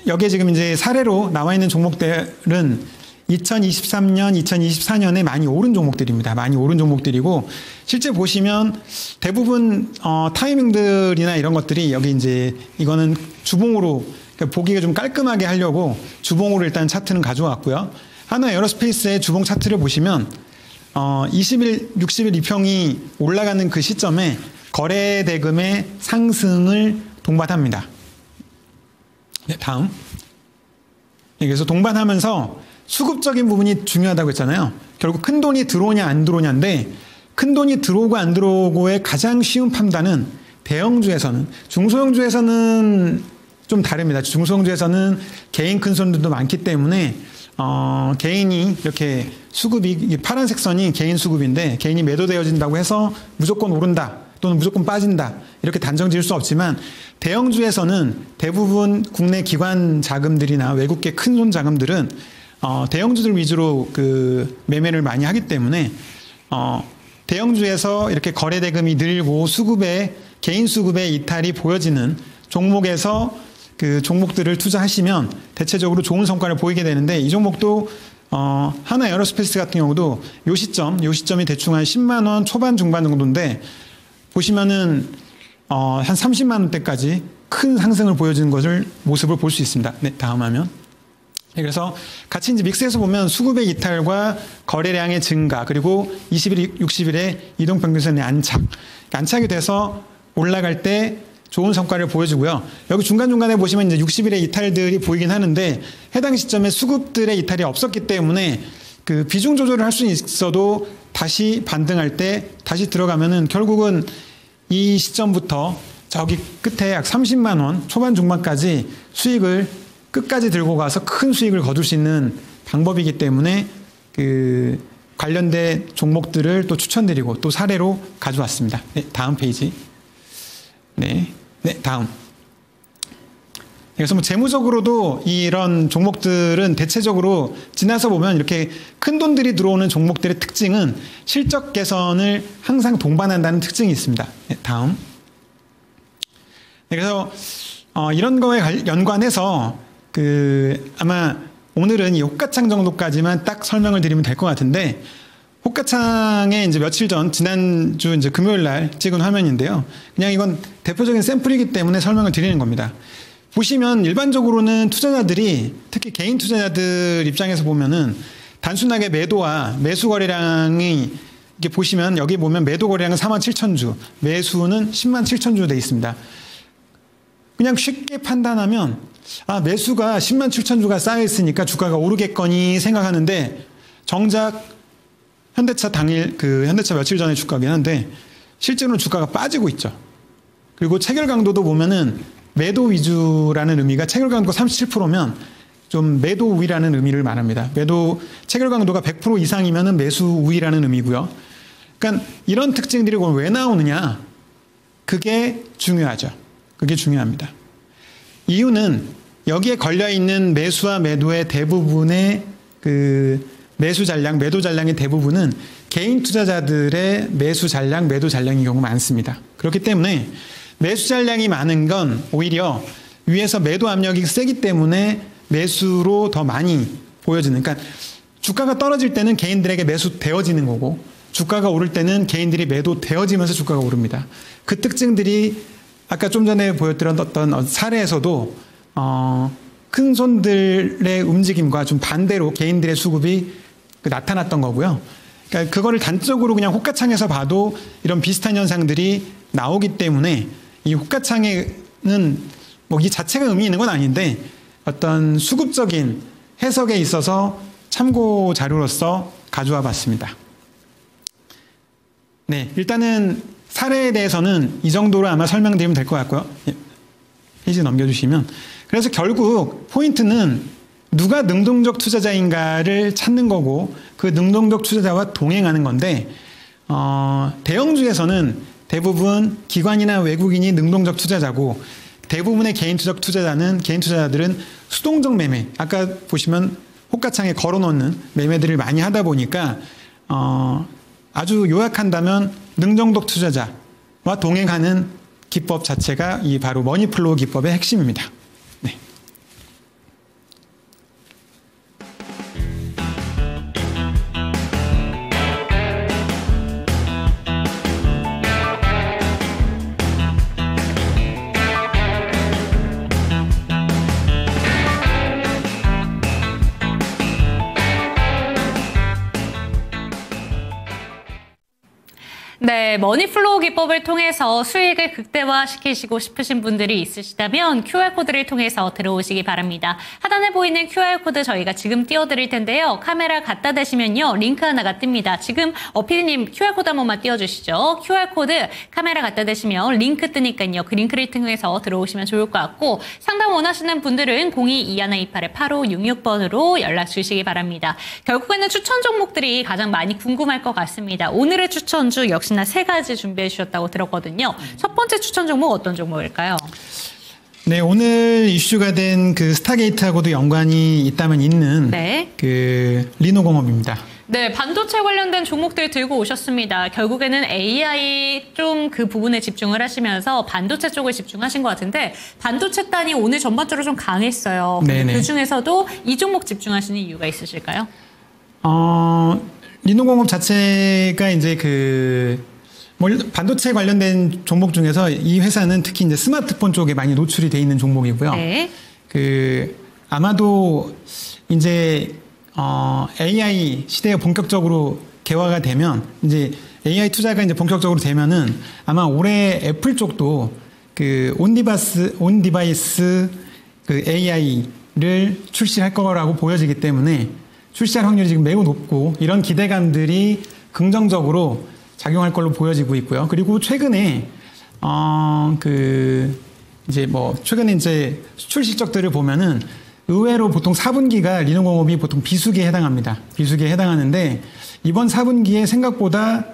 여기에 지금 이제 사례로 나와 있는 종목들은 2023년, 2024년에 많이 오른 종목들입니다. 많이 오른 종목들이고, 실제 보시면 대부분 타이밍들이나 이런 것들이 여기 이제 이거는 주봉으로, 그러니까 보기가 좀 깔끔하게 하려고 주봉으로 일단 차트는 가져왔고요. 하나 에어로스페이스의 주봉 차트를 보시면 20일, 60일 이평이 올라가는 그 시점에 거래 대금의 상승을 동반합니다. 네, 다음. 그래서 동반하면서 수급적인 부분이 중요하다고 했잖아요. 결국 큰 돈이 들어오냐 안 들어오냐인데, 큰 돈이 들어오고 안 들어오고의 가장 쉬운 판단은 대형주에서는, 중소형주에서는 좀 다릅니다. 중소형주에서는 개인 큰 손들도 많기 때문에 개인이 이렇게 수급이, 파란색 선이 개인 수급인데 개인이 매도되어진다고 해서 무조건 오른다 또는 무조건 빠진다 이렇게 단정 지을 수 없지만, 대형주에서는 대부분 국내 기관 자금들이나 외국계 큰손 자금들은 대형주들 위주로 그 매매를 많이 하기 때문에 대형주에서 이렇게 거래 대금이 늘고 개인 수급의 이탈이 보여지는 종목에서 그 종목들을 투자하시면 대체적으로 좋은 성과를 보이게 되는데, 이 종목도 하나 에어로스페이스 같은 경우도 요 시점이 대충 한 10만 원 초반 중반 정도인데, 보시면은 한 30만 원대까지 큰 상승을 보여주는 모습을 볼 수 있습니다. 네, 다음 화면. 네, 그래서 같이 이제 믹스해서 보면 수급의 이탈과 거래량의 증가, 그리고 20일, 60일의 이동평균선의 안착이 돼서 올라갈 때 좋은 성과를 보여주고요. 여기 중간중간에 보시면 이제 60일의 이탈들이 보이긴 하는데, 해당 시점에 수급들의 이탈이 없었기 때문에 그 비중 조절을 할 수 있어도 다시 반등할 때 다시 들어가면은 결국은 이 시점부터 저기 끝에 약 30만 원 초반 중반까지 수익을 끝까지 들고 가서 큰 수익을 거둘 수 있는 방법이기 때문에 그 관련된 종목들을 또 추천드리고 또 사례로 가져왔습니다. 네, 다음 페이지. 네, 다음. 그래서 뭐 재무적으로도 이런 종목들은 대체적으로 지나서 보면 이렇게 큰 돈들이 들어오는 종목들의 특징은 실적 개선을 항상 동반한다는 특징이 있습니다. 네, 다음. 네, 그래서 이런 거에 연관해서 아마 오늘은 이 호가창 정도까지만 딱 설명을 드리면 될 것 같은데, 호가창에 이제 며칠 전 지난주 이제 금요일 날 찍은 화면인데요. 그냥 이건 대표적인 샘플이기 때문에 설명을 드리는 겁니다. 보시면 일반적으로는 투자자들이 특히 개인 투자자들 입장에서 보면은 단순하게 매도와 매수 거래량이 이렇게 보시면 여기 보면 매도 거래량은 47,000주, 매수는 107,000주 돼 있습니다. 그냥 쉽게 판단하면 매수가 107,000주가 쌓여 있으니까 주가가 오르겠거니 생각하는데 정작 현대차 현대차 며칠 전에 주가긴 한데 실제로는 주가가 빠지고 있죠. 그리고 체결 강도도 보면은 매도 위주라는 의미가 체결 강도가 37%면 좀 매도 우위라는 의미를 말합니다. 체결 강도가 100% 이상이면은 매수 우위라는 의미고요. 그러니까 이런 특징들이 왜 나오느냐? 그게 중요하죠. 그게 중요합니다. 이유는 여기에 걸려 있는 매수와 매도의 대부분의 매수 잔량, 매도 잔량의 대부분은 개인 투자자들의 매수 잔량, 매도 잔량인 경우가 많습니다. 그렇기 때문에 매수 잔량이 많은 건 오히려 위에서 매도 압력이 세기 때문에 매수로 더 많이 보여지는. 그러니까 주가가 떨어질 때는 개인들에게 매수되어지는 거고 주가가 오를 때는 개인들이 매도되어지면서 주가가 오릅니다. 그 특징들이 아까 좀 전에 보여드렸던 사례에서도 큰 손들의 움직임과 좀 반대로 개인들의 수급이 나타났던 거고요. 그러니까 그거를 단적으로 그냥 호가창에서 봐도 이런 비슷한 현상들이 나오기 때문에 이 호가창에는 뭐 이 자체가 의미 있는 건 아닌데 어떤 수급적인 해석에 있어서 참고 자료로서 가져와 봤습니다. 네, 일단은 사례에 대해서는 이 정도로 아마 설명드리면 될 것 같고요. 페이지 넘겨주시면. 그래서 결국 포인트는 누가 능동적 투자자인가를 찾는 거고 그 능동적 투자자와 동행하는 건데 대형주에서는 대부분 기관이나 외국인이 능동적 투자자고 대부분의 개인 투자자들은 수동적 매매, 아까 보시면 호가창에 걸어놓는 매매들을 많이 하다 보니까 아주 요약한다면 능동적 투자자와 동행하는 기법 자체가 이 바로 머니플로우 기법의 핵심입니다. 네.
네, 머니플로우 기법을 통해서 수익을 극대화시키시고 싶으신 분들이 있으시다면 QR코드를 통해서 들어오시기 바랍니다. 하단에 보이는 QR코드 저희가 지금 띄워드릴 텐데요. 카메라 갖다 대시면요. 링크 하나가 뜹니다. 지금 PD님 QR코드 한 번만 띄워주시죠. QR코드 카메라 갖다 대시면 링크 뜨니까요. 그 링크를 통해서 들어오시면 좋을 것 같고 상담 원하시는 분들은 02-2128-8566번으로 연락 주시기 바랍니다. 결국에는 추천 종목들이 가장 많이 궁금할 것 같습니다. 오늘의 추천주 역시나 3가지 준비해 주셨다고 들었거든요. 첫 번째 추천 종목 어떤 종목일까요?
네, 오늘 이슈가 된 그 스타게이트하고도 연관이 있다면 있는 그 리노공업입니다.
네, 반도체 관련된 종목들 들고 오셨습니다. 결국에는 AI 좀 그 부분에 집중을 하시면서 반도체 쪽을 집중하신 것 같은데 반도체 단이 오늘 전반적으로 좀 강했어요. 그 중에서도 이 종목 집중하시는 이유가 있으실까요?
리노공업 자체가 이제 반도체 관련된 종목 중에서 이 회사는 특히 이제 스마트폰 쪽에 많이 노출이 돼 있는 종목이고요.
네.
아마도 이제 AI 시대가 본격적으로 개화가 되면 이제 AI 투자가 이제 본격적으로 되면은 아마 올해 애플 쪽도 온 디바이스 AI를 출시할 거라고 보여지기 때문에 출시할 확률이 지금 매우 높고 이런 기대감들이 긍정적으로 작용할 걸로 보여지고 있고요. 그리고 최근에 최근에 이제 수출 실적들을 보면은 의외로 보통 4분기가 리노공업이 보통 비수기에 해당합니다. 비수기에 해당하는데 이번 4분기에 생각보다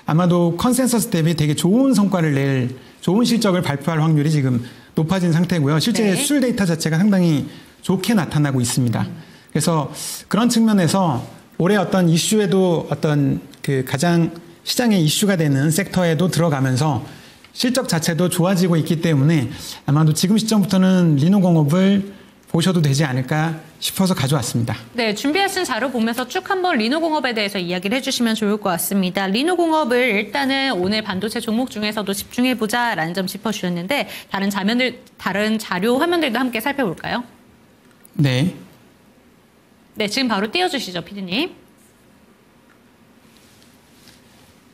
아마도 컨센서스 대비 되게 좋은 성과를 낼 좋은 실적을 발표할 확률이 지금 높아진 상태고요. 실제 수출 데이터 자체가 상당히 좋게 나타나고 있습니다. 그래서 그런 측면에서 올해 어떤 이슈에도 어떤 가장 시장의 이슈가 되는 섹터에도 들어가면서 실적 자체도 좋아지고 있기 때문에 아마도 지금 시점부터는 리노공업을 보셔도 되지 않을까 싶어서 가져왔습니다.
네, 준비하신 자료 보면서 쭉 한번 리노공업에 대해서 이야기를 해주시면 좋을 것 같습니다. 리노공업을 일단은 오늘 반도체 종목 중에서도 집중해보자라는 점 짚어주셨는데 다른 자료 화면들도 함께 살펴볼까요?
네.
네, 지금 바로 띄워주시죠, 피디님.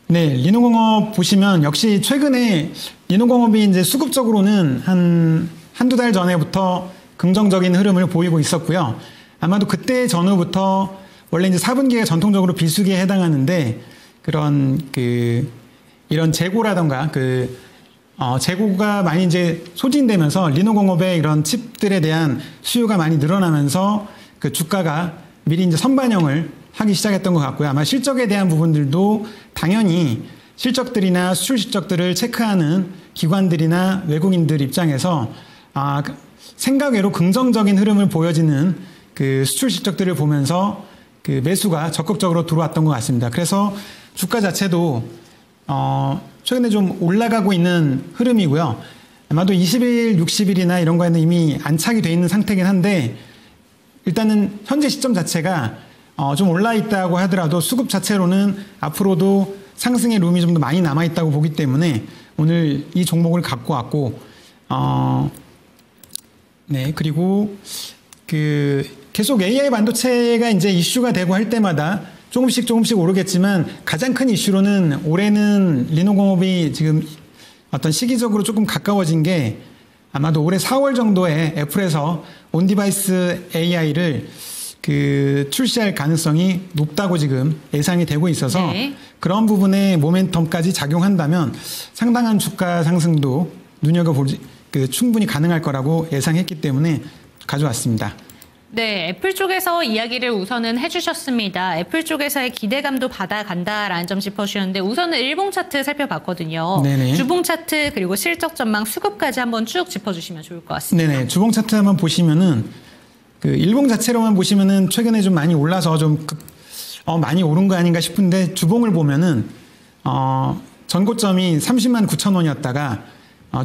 네, 리노공업 보시면 역시 최근에 리노공업이 이제 수급적으로는 한두 달 전에부터 긍정적인 흐름을 보이고 있었고요. 아마도 그때 전후부터 원래 이제 4분기가 전통적으로 비수기에 해당하는데 그런 이런 재고라던가 재고가 많이 이제 소진되면서 리노공업의 이런 칩들에 대한 수요가 많이 늘어나면서 그 주가가 미리 이제 선반영을 하기 시작했던 것 같고요. 아마 실적에 대한 부분들도 당연히 실적들이나 수출 실적들을 체크하는 기관들이나 외국인들 입장에서 생각외로 긍정적인 흐름을 보여지는 그 수출 실적들을 보면서 그 매수가 적극적으로 들어왔던 것 같습니다. 그래서 주가 자체도 최근에 좀 올라가고 있는 흐름이고요. 아마도 20일, 60일이나 이런 거에는 이미 안착이 돼 있는 상태긴 한데 일단은 현재 시점 자체가 좀 올라 있다고 하더라도 수급 자체로는 앞으로도 상승의 룸이 좀 더 많이 남아 있다고 보기 때문에 오늘 이 종목을 갖고 왔고 네, 그리고 계속 AI 반도체가 이제 이슈가 되고 할 때마다 조금씩 오르겠지만 가장 큰 이슈로는 올해는 리노공업이 지금 어떤 시기적으로 조금 가까워진 게 아마도 올해 4월 정도에 애플에서 온디바이스 AI를 출시할 가능성이 높다고 지금 예상이 되고 있어서
네.
그런 부분에 모멘텀까지 작용한다면 상당한 주가 상승도 충분히 가능할 거라고 예상했기 때문에 가져왔습니다.
네, 애플 쪽에서 이야기를 우선은 해주셨습니다. 애플 쪽에서의 기대감도 받아간다라는 점 짚어주셨는데 우선은 일봉 차트 살펴봤거든요.
네네.
주봉 차트 그리고 실적 전망 수급까지 한번 쭉 짚어주시면 좋을 것 같습니다.
네네. 주봉 차트 한번 보시면은 일봉 자체로만 보시면은 최근에 좀 많이 올라서 좀 많이 오른 거 아닌가 싶은데 주봉을 보면은 전고점이 30만 9천 원이었다가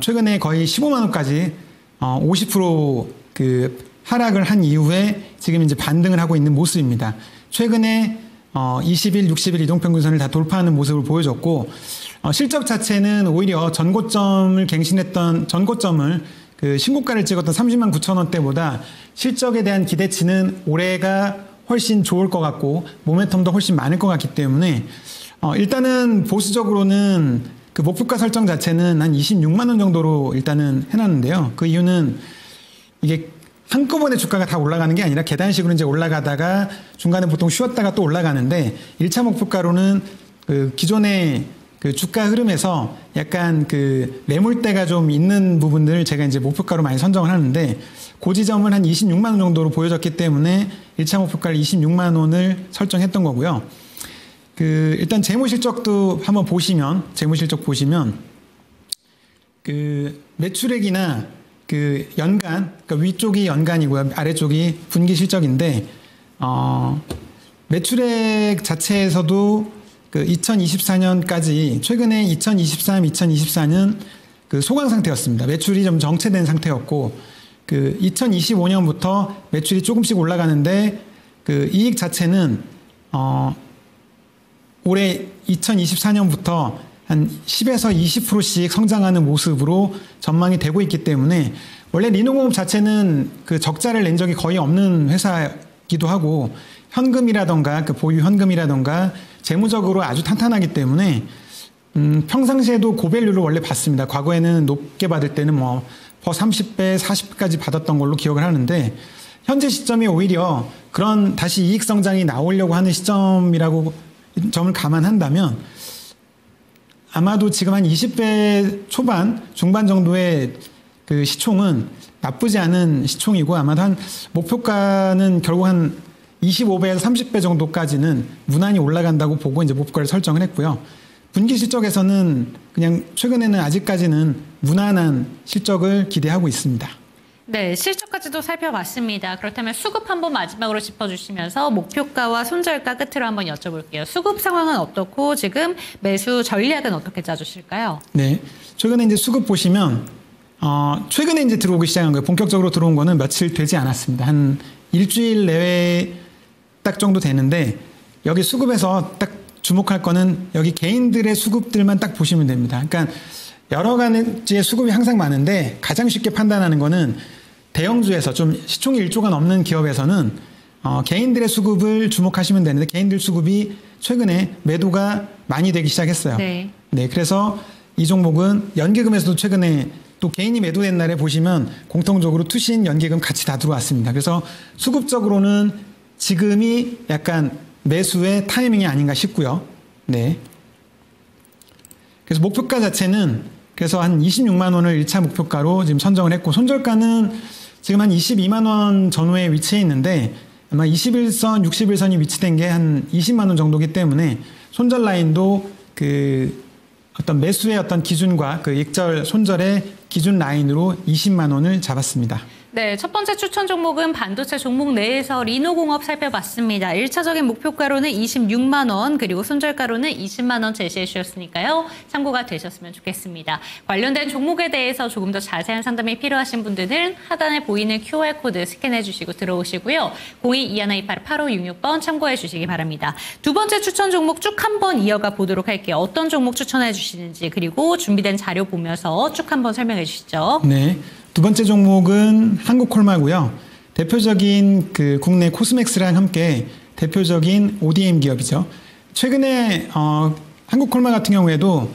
최근에 거의 15만 원까지 50% 하락을 한 이후에 지금 이제 반등을 하고 있는 모습입니다. 최근에 20일, 60일 이동평균선을 다 돌파하는 모습을 보여줬고 실적 자체는 오히려 전고점을 신고가를 찍었던 30만 9천 원대보다 실적에 대한 기대치는 올해가 훨씬 좋을 것 같고 모멘텀도 훨씬 많을 것 같기 때문에 일단은 보수적으로는 목표가 설정 자체는 한 26만 원 정도로 일단은 해놨는데요. 그 이유는 이게 한꺼번에 주가가 다 올라가는 게 아니라 계단식으로 이제 올라가다가 중간에 보통 쉬었다가 또 올라가는데 1차 목표가로는 기존의 주가 흐름에서 약간 매물대가 좀 있는 부분들을 제가 이제 목표가로 많이 선정을 하는데 그 지점은 한 26만 원 정도로 보여졌기 때문에 1차 목표가를 26만 원을 설정했던 거고요. 일단 재무실적도 한번 보시면 매출액이나 연간, 위쪽이 연간이고요. 아래쪽이 분기 실적인데, 매출액 자체에서도 2024년까지, 최근에 2023, 2024년 소강 상태였습니다. 매출이 좀 정체된 상태였고, 2025년부터 매출이 조금씩 올라가는데, 이익 자체는, 올해 2024년부터 한 10에서 20%씩 성장하는 모습으로 전망이 되고 있기 때문에 원래 리노공업 자체는 적자를 낸 적이 거의 없는 회사이기도 하고 현금이라던가 보유 현금이라던가 재무적으로 아주 탄탄하기 때문에 평상시에도 고밸류를 원래 받습니다. 과거에는 높게 받을 때는 뭐 30배, 40배까지 받았던 걸로 기억을 하는데 현재 시점이 오히려 그런 다시 이익 성장이 나오려고 하는 시점이라고 점을 감안한다면 아마도 지금 한 20배 초반, 중반 정도의 시총은 나쁘지 않은 시총이고 아마도 한 목표가는 결국 한 25배에서 30배 정도까지는 무난히 올라간다고 보고 이제 목표가를 설정을 했고요. 분기 실적에서는 그냥 최근에는 아직까지는 무난한 실적을 기대하고 있습니다.
네, 실적까지도 살펴봤습니다. 그렇다면 수급 한번 마지막으로 짚어주시면서 목표가와 손절가 끝으로 한번 여쭤볼게요. 수급 상황은 어떻고 지금 매수 전략은 어떻게 짜주실까요?
네, 최근에 이제 수급 보시면 최근에 이제 들어오기 시작한 거예요. 본격적으로 들어온 거는 며칠 되지 않았습니다. 한 일주일 내외 딱 정도 되는데 여기 수급에서 딱 주목할 거는 여기 개인들의 수급들만 딱 보시면 됩니다. 그러니까 여러 가지의 수급이 항상 많은데 가장 쉽게 판단하는 거는 대형주에서 좀 시총이 1조가 넘는 기업에서는 개인들의 수급을 주목하시면 되는데 개인들 수급이 최근에 매도가 많이 되기 시작했어요.
네.
네, 그래서 이 종목은 연기금에서도 최근에 또 개인이 매도된 날에 보시면 공통적으로 투신, 연기금 같이 다 들어왔습니다. 그래서 수급적으로는 지금이 약간 매수의 타이밍이 아닌가 싶고요. 네. 그래서 목표가 자체는 그래서 한 26만 원을 1차 목표가로 지금 선정을 했고 손절가는 지금 한 22만 원 전후에 위치해 있는데 아마 21선, 61선이 위치된 게 한 20만 원 정도기 때문에 손절 라인도 그 어떤 매수의 어떤 기준과 그 익절, 손절의 기준 라인으로 20만 원을 잡았습니다.
네, 첫 번째 추천 종목은 반도체 종목 내에서 리노공업 살펴봤습니다. 1차적인 목표가로는 26만 원, 그리고 손절가로는 20만 원 제시해 주셨으니까요. 참고가 되셨으면 좋겠습니다. 관련된 종목에 대해서 조금 더 자세한 상담이 필요하신 분들은 하단에 보이는 QR코드 스캔해 주시고 들어오시고요. 0221288566번 참고해 주시기 바랍니다. 두 번째 추천 종목 쭉 한번 이어가 보도록 할게요. 어떤 종목 추천해 주시는지, 그리고 준비된 자료 보면서 쭉 한번 설명해 주시죠.
네. 두 번째 종목은 한국콜마고요. 대표적인 그 국내 코스맥스랑 함께 대표적인 ODM 기업이죠. 최근에 한국콜마 같은 경우에도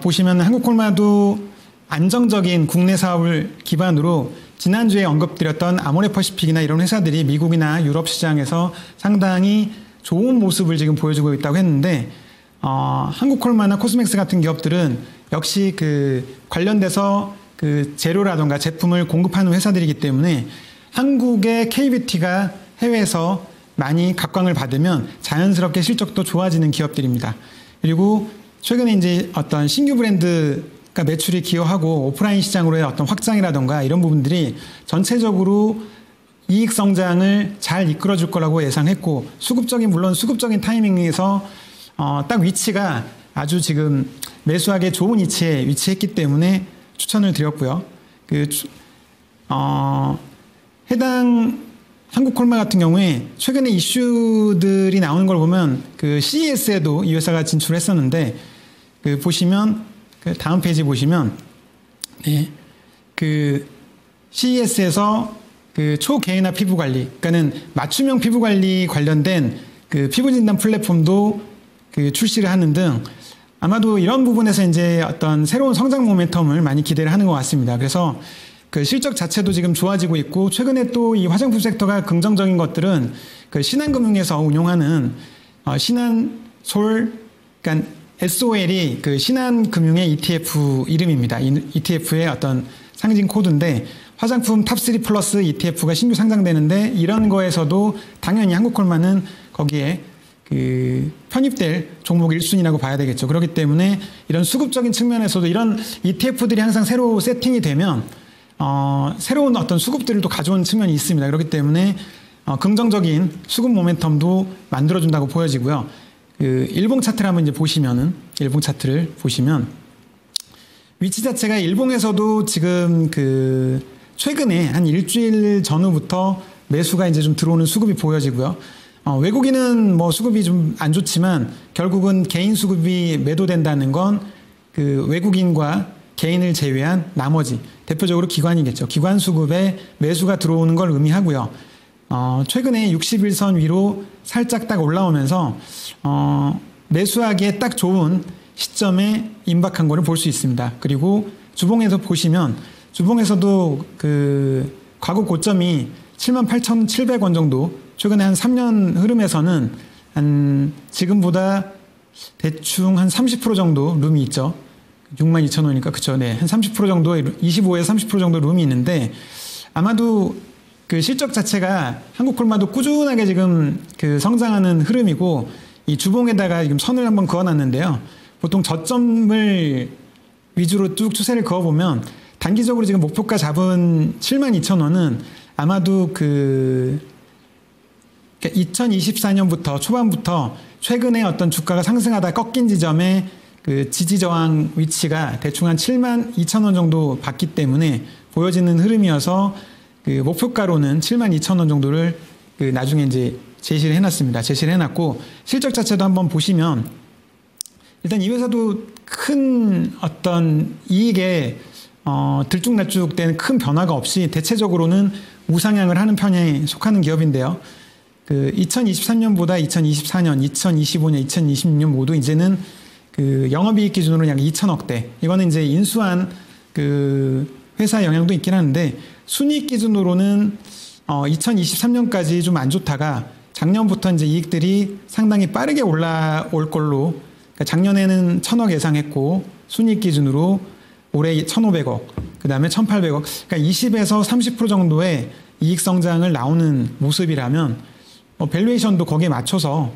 보시면 한국콜마도 안정적인 국내 사업을 기반으로 지난주에 언급드렸던 아모레퍼시픽이나 이런 회사들이 미국이나 유럽 시장에서 상당히 좋은 모습을 지금 보여주고 있다고 했는데 한국콜마나 코스맥스 같은 기업들은 역시 그 관련돼서 그 재료라던가 제품을 공급하는 회사들이기 때문에 한국의 KBT가 해외에서 많이 각광을 받으면 자연스럽게 실적도 좋아지는 기업들입니다. 그리고 최근에 이제 어떤 신규 브랜드가 매출이 기여하고 오프라인 시장으로의 어떤 확장이라던가 이런 부분들이 전체적으로 이익 성장을 잘 이끌어줄 거라고 예상했고 물론 수급적인 타이밍에서 딱 위치가 아주 지금 매수하기 좋은 위치에 위치했기 때문에 추천을 드렸고요. 해당 한국콜마 같은 경우에 최근에 이슈들이 나오는 걸 보면 그 CES에도 이 회사가 진출했었는데 보시면 그 다음 페이지 보시면 네, 그 CES에서 그 초개인화 피부 관리, 그러니까는 맞춤형 피부 관리 관련된 그 피부 진단 플랫폼도 그 출시를 하는 등 아마도 이런 부분에서 이제 어떤 새로운 성장 모멘텀을 많이 기대를 하는 것 같습니다. 그래서 그 실적 자체도 지금 좋아지고 있고 최근에 또 이 화장품 섹터가 긍정적인 것들은 그 신한금융에서 운용하는 신한솔, 그러니까 SOL이 그 신한금융의 ETF 이름입니다. 이 ETF의 어떤 상징 코드인데 화장품 탑3 플러스 ETF가 신규 상장되는데 이런 거에서도 당연히 한국콜마는 거기에 그 편입될 종목 1순위라고 봐야 되겠죠. 그렇기 때문에 이런 수급적인 측면에서도 이런 ETF들이 항상 새로 세팅이 되면 새로운 어떤 수급들을 또 가져온 측면이 있습니다. 그렇기 때문에 긍정적인 수급 모멘텀도 만들어준다고 보여지고요. 그 일봉 차트를 한번 이제 보시면은 일봉 차트를 보시면 위치 자체가 일봉에서도 지금 그 최근에 한 일주일 전후부터 매수가 이제 좀 들어오는 수급이 보여지고요. 외국인은 뭐 수급이 좀 안 좋지만 결국은 개인 수급이 매도된다는 건 그 외국인과 개인을 제외한 나머지 대표적으로 기관이겠죠. 기관 수급에 매수가 들어오는 걸 의미하고요. 최근에 61선 위로 살짝 딱 올라오면서 매수하기에 딱 좋은 시점에 임박한 거를 볼 수 있습니다. 그리고 주봉에서 보시면 주봉에서도 그 과거 고점이 78,700원 정도 최근에 한 3년 흐름에서는 한 지금보다 대충 한 30% 정도 룸이 있죠. 62,000원이니까 그쵸. 네. 한 30% 정도 25에서 30% 정도 룸이 있는데 아마도 그 실적 자체가 한국콜마도 꾸준하게 지금 그 성장하는 흐름이고 이 주봉에다가 지금 선을 한번 그어놨는데요. 보통 저점을 위주로 쭉 추세를 그어보면 단기적으로 지금 목표가 잡은 72,000원은 아마도 그 2024년부터 초반부터 최근에 어떤 주가가 상승하다 꺾인 지점에 그 지지 저항 위치가 대충 한 72,000원 정도 받기 때문에 보여지는 흐름이어서 그 목표가로는 72,000원 정도를 그 나중에 이제 제시를 해놨습니다. 제시를 해놨고 실적 자체도 한번 보시면 일단 이 회사도 큰 어떤 이익에 들쭉날쭉된 큰 변화가 없이 대체적으로는 우상향을 하는 편에 속하는 기업인데요. 그 2023년보다 2024년, 2025년, 2026년 모두 이제는 그 영업이익 기준으로 약 2천억대. 이거는 이제 인수한 그 회사 영향도 있긴 하는데 순이익 기준으로는 2023년까지 좀 안 좋다가 작년부터 이제 이익들이 상당히 빠르게 올라올 걸로, 그러니까 작년에는 1,000억 예상했고 순이익 기준으로 올해 1,500억, 그 다음에 1,800억, 그러니까 20에서 30% 정도의 이익 성장을 나오는 모습이라면 밸류에이션도 거기에 맞춰서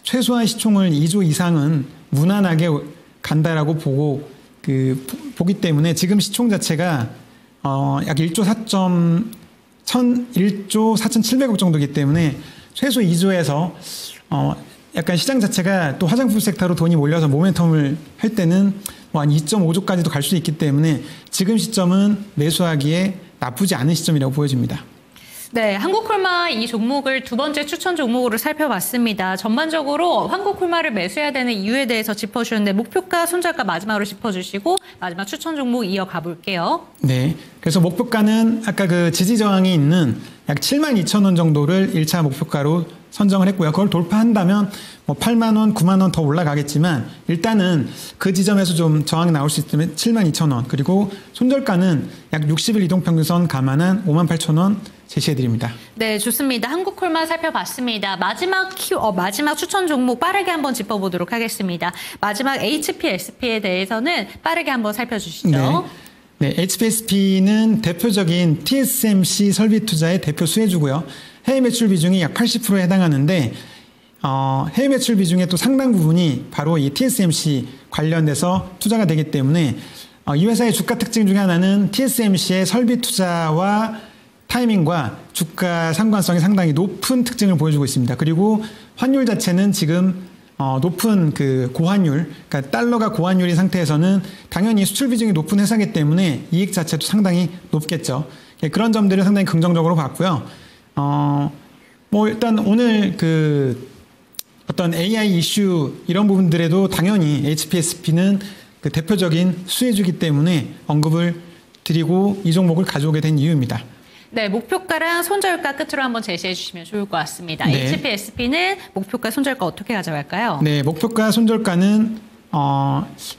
최소한 시총을 2조 이상은 무난하게 간다라고 보기 때문에 지금 시총 자체가 약 1조 4,700억 정도이기 때문에 최소 2조에서 약간 시장 자체가 또 화장품 섹터로 돈이 몰려서 모멘텀을 할 때는 한 2.5조까지도 갈 수 있기 때문에 지금 시점은 매수하기에 나쁘지 않은 시점이라고 보여집니다.
네, 한국콜마 이 종목을 두 번째 추천 종목으로 살펴봤습니다. 전반적으로 한국콜마를 매수해야 되는 이유에 대해서 짚어주셨는데 목표가, 손절가 마지막으로 짚어주시고 마지막 추천 종목 이어가 볼게요.
네, 그래서 목표가는 아까 그 지지 저항이 있는 약 72,000원 정도를 1차 목표가로 선정을 했고요. 그걸 돌파한다면 8만 원, 9만 원 더 올라가겠지만 일단은 그 지점에서 좀 저항이 나올 수 있으면 72,000원, 그리고 손절가는 약 60일 이동평균선 감안한 58,000원 제시해드립니다.
네, 좋습니다. 한국콜마 살펴봤습니다. 마지막 추천 종목 빠르게 한번 짚어보도록 하겠습니다. 마지막 HPSP에 대해서는 빠르게 한번 살펴주시죠.
네, HPSP는 대표적인 TSMC 설비 투자의 대표 수혜주고요. 해외 매출 비중이 약 80%에 해당하는데 해외 매출 비중의 또 상당 부분이 바로 이 TSMC 관련돼서 투자가 되기 때문에 이 회사의 주가 특징 중에 하나는 TSMC의 설비 투자와 타이밍과 주가 상관성이 상당히 높은 특징을 보여주고 있습니다. 그리고 환율 자체는 지금 높은 그 고환율, 그러니까 달러가 고환율인 상태에서는 당연히 수출 비중이 높은 회사이기 때문에 이익 자체도 상당히 높겠죠. 그런 점들을 상당히 긍정적으로 봤고요. 일단 오늘 그 어떤 AI 이슈 이런 부분들에도 당연히 HPSP는 그 대표적인 수혜주기 때문에 언급을 드리고 이 종목을 가져오게 된 이유입니다.
네, 목표가랑 손절가 끝으로 한번 제시해 주시면 좋을 것 같습니다.
네.
HPSP는 목표가, 손절가 어떻게 가져갈까요?
네, 목표가, 손절가는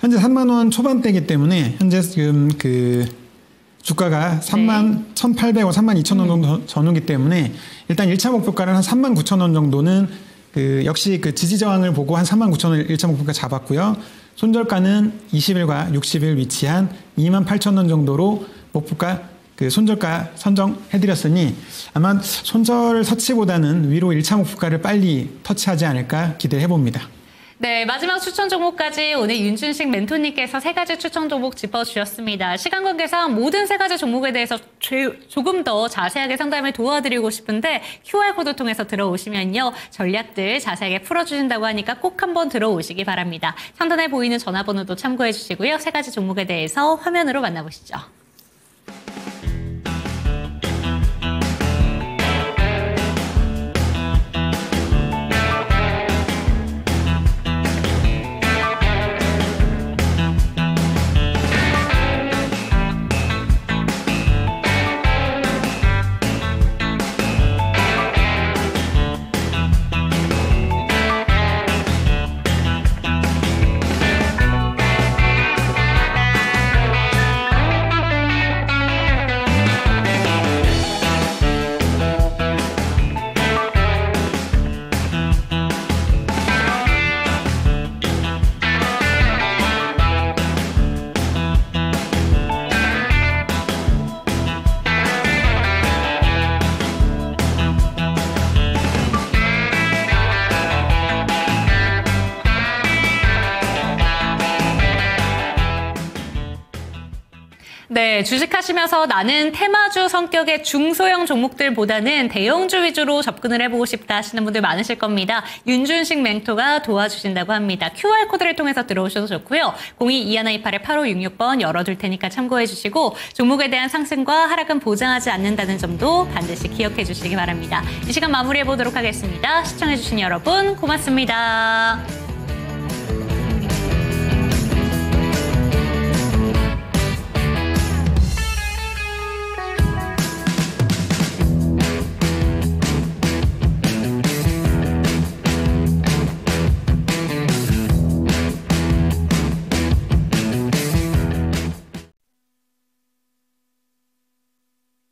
현재 3만 원 초반대이기 때문에 현재 지금 그 주가가 31,800원, 32,000원 정도 전후기 때문에 일단 1차 목표가는 한 39,000원 정도는 그 역시 그 지지 저항을 보고 한 39,000원 1차 목표가 잡았고요. 손절가는 20일과 60일 위치한 28,000원 정도로 목표가 그 손절가 선정해드렸으니 아마 손절 터치보다는 위로 1차 목표가를 빨리 터치하지 않을까 기대해봅니다.
네, 마지막 추천 종목까지 오늘 윤준식 멘토님께서 3가지 추천 종목 짚어주셨습니다. 시간 관계상 모든 3가지 종목에 대해서 조금 더 자세하게 상담을 도와드리고 싶은데 QR코드 통해서 들어오시면요. 전략들 자세하게 풀어주신다고 하니까 꼭 한번 들어오시기 바랍니다. 상단에 보이는 전화번호도 참고해 주시고요. 3가지 종목에 대해서 화면으로 만나보시죠. 네, 주식하시면서 나는 테마주 성격의 중소형 종목들보다는 대형주 위주로 접근을 해보고 싶다 하시는 분들 많으실 겁니다. 윤준식 멘토가 도와주신다고 합니다. QR코드를 통해서 들어오셔도 좋고요. 02-2128-8566번 열어둘 테니까 참고해 주시고 종목에 대한 상승과 하락은 보장하지 않는다는 점도 반드시 기억해 주시기 바랍니다. 이 시간 마무리해 보도록 하겠습니다. 시청해 주신 여러분 고맙습니다.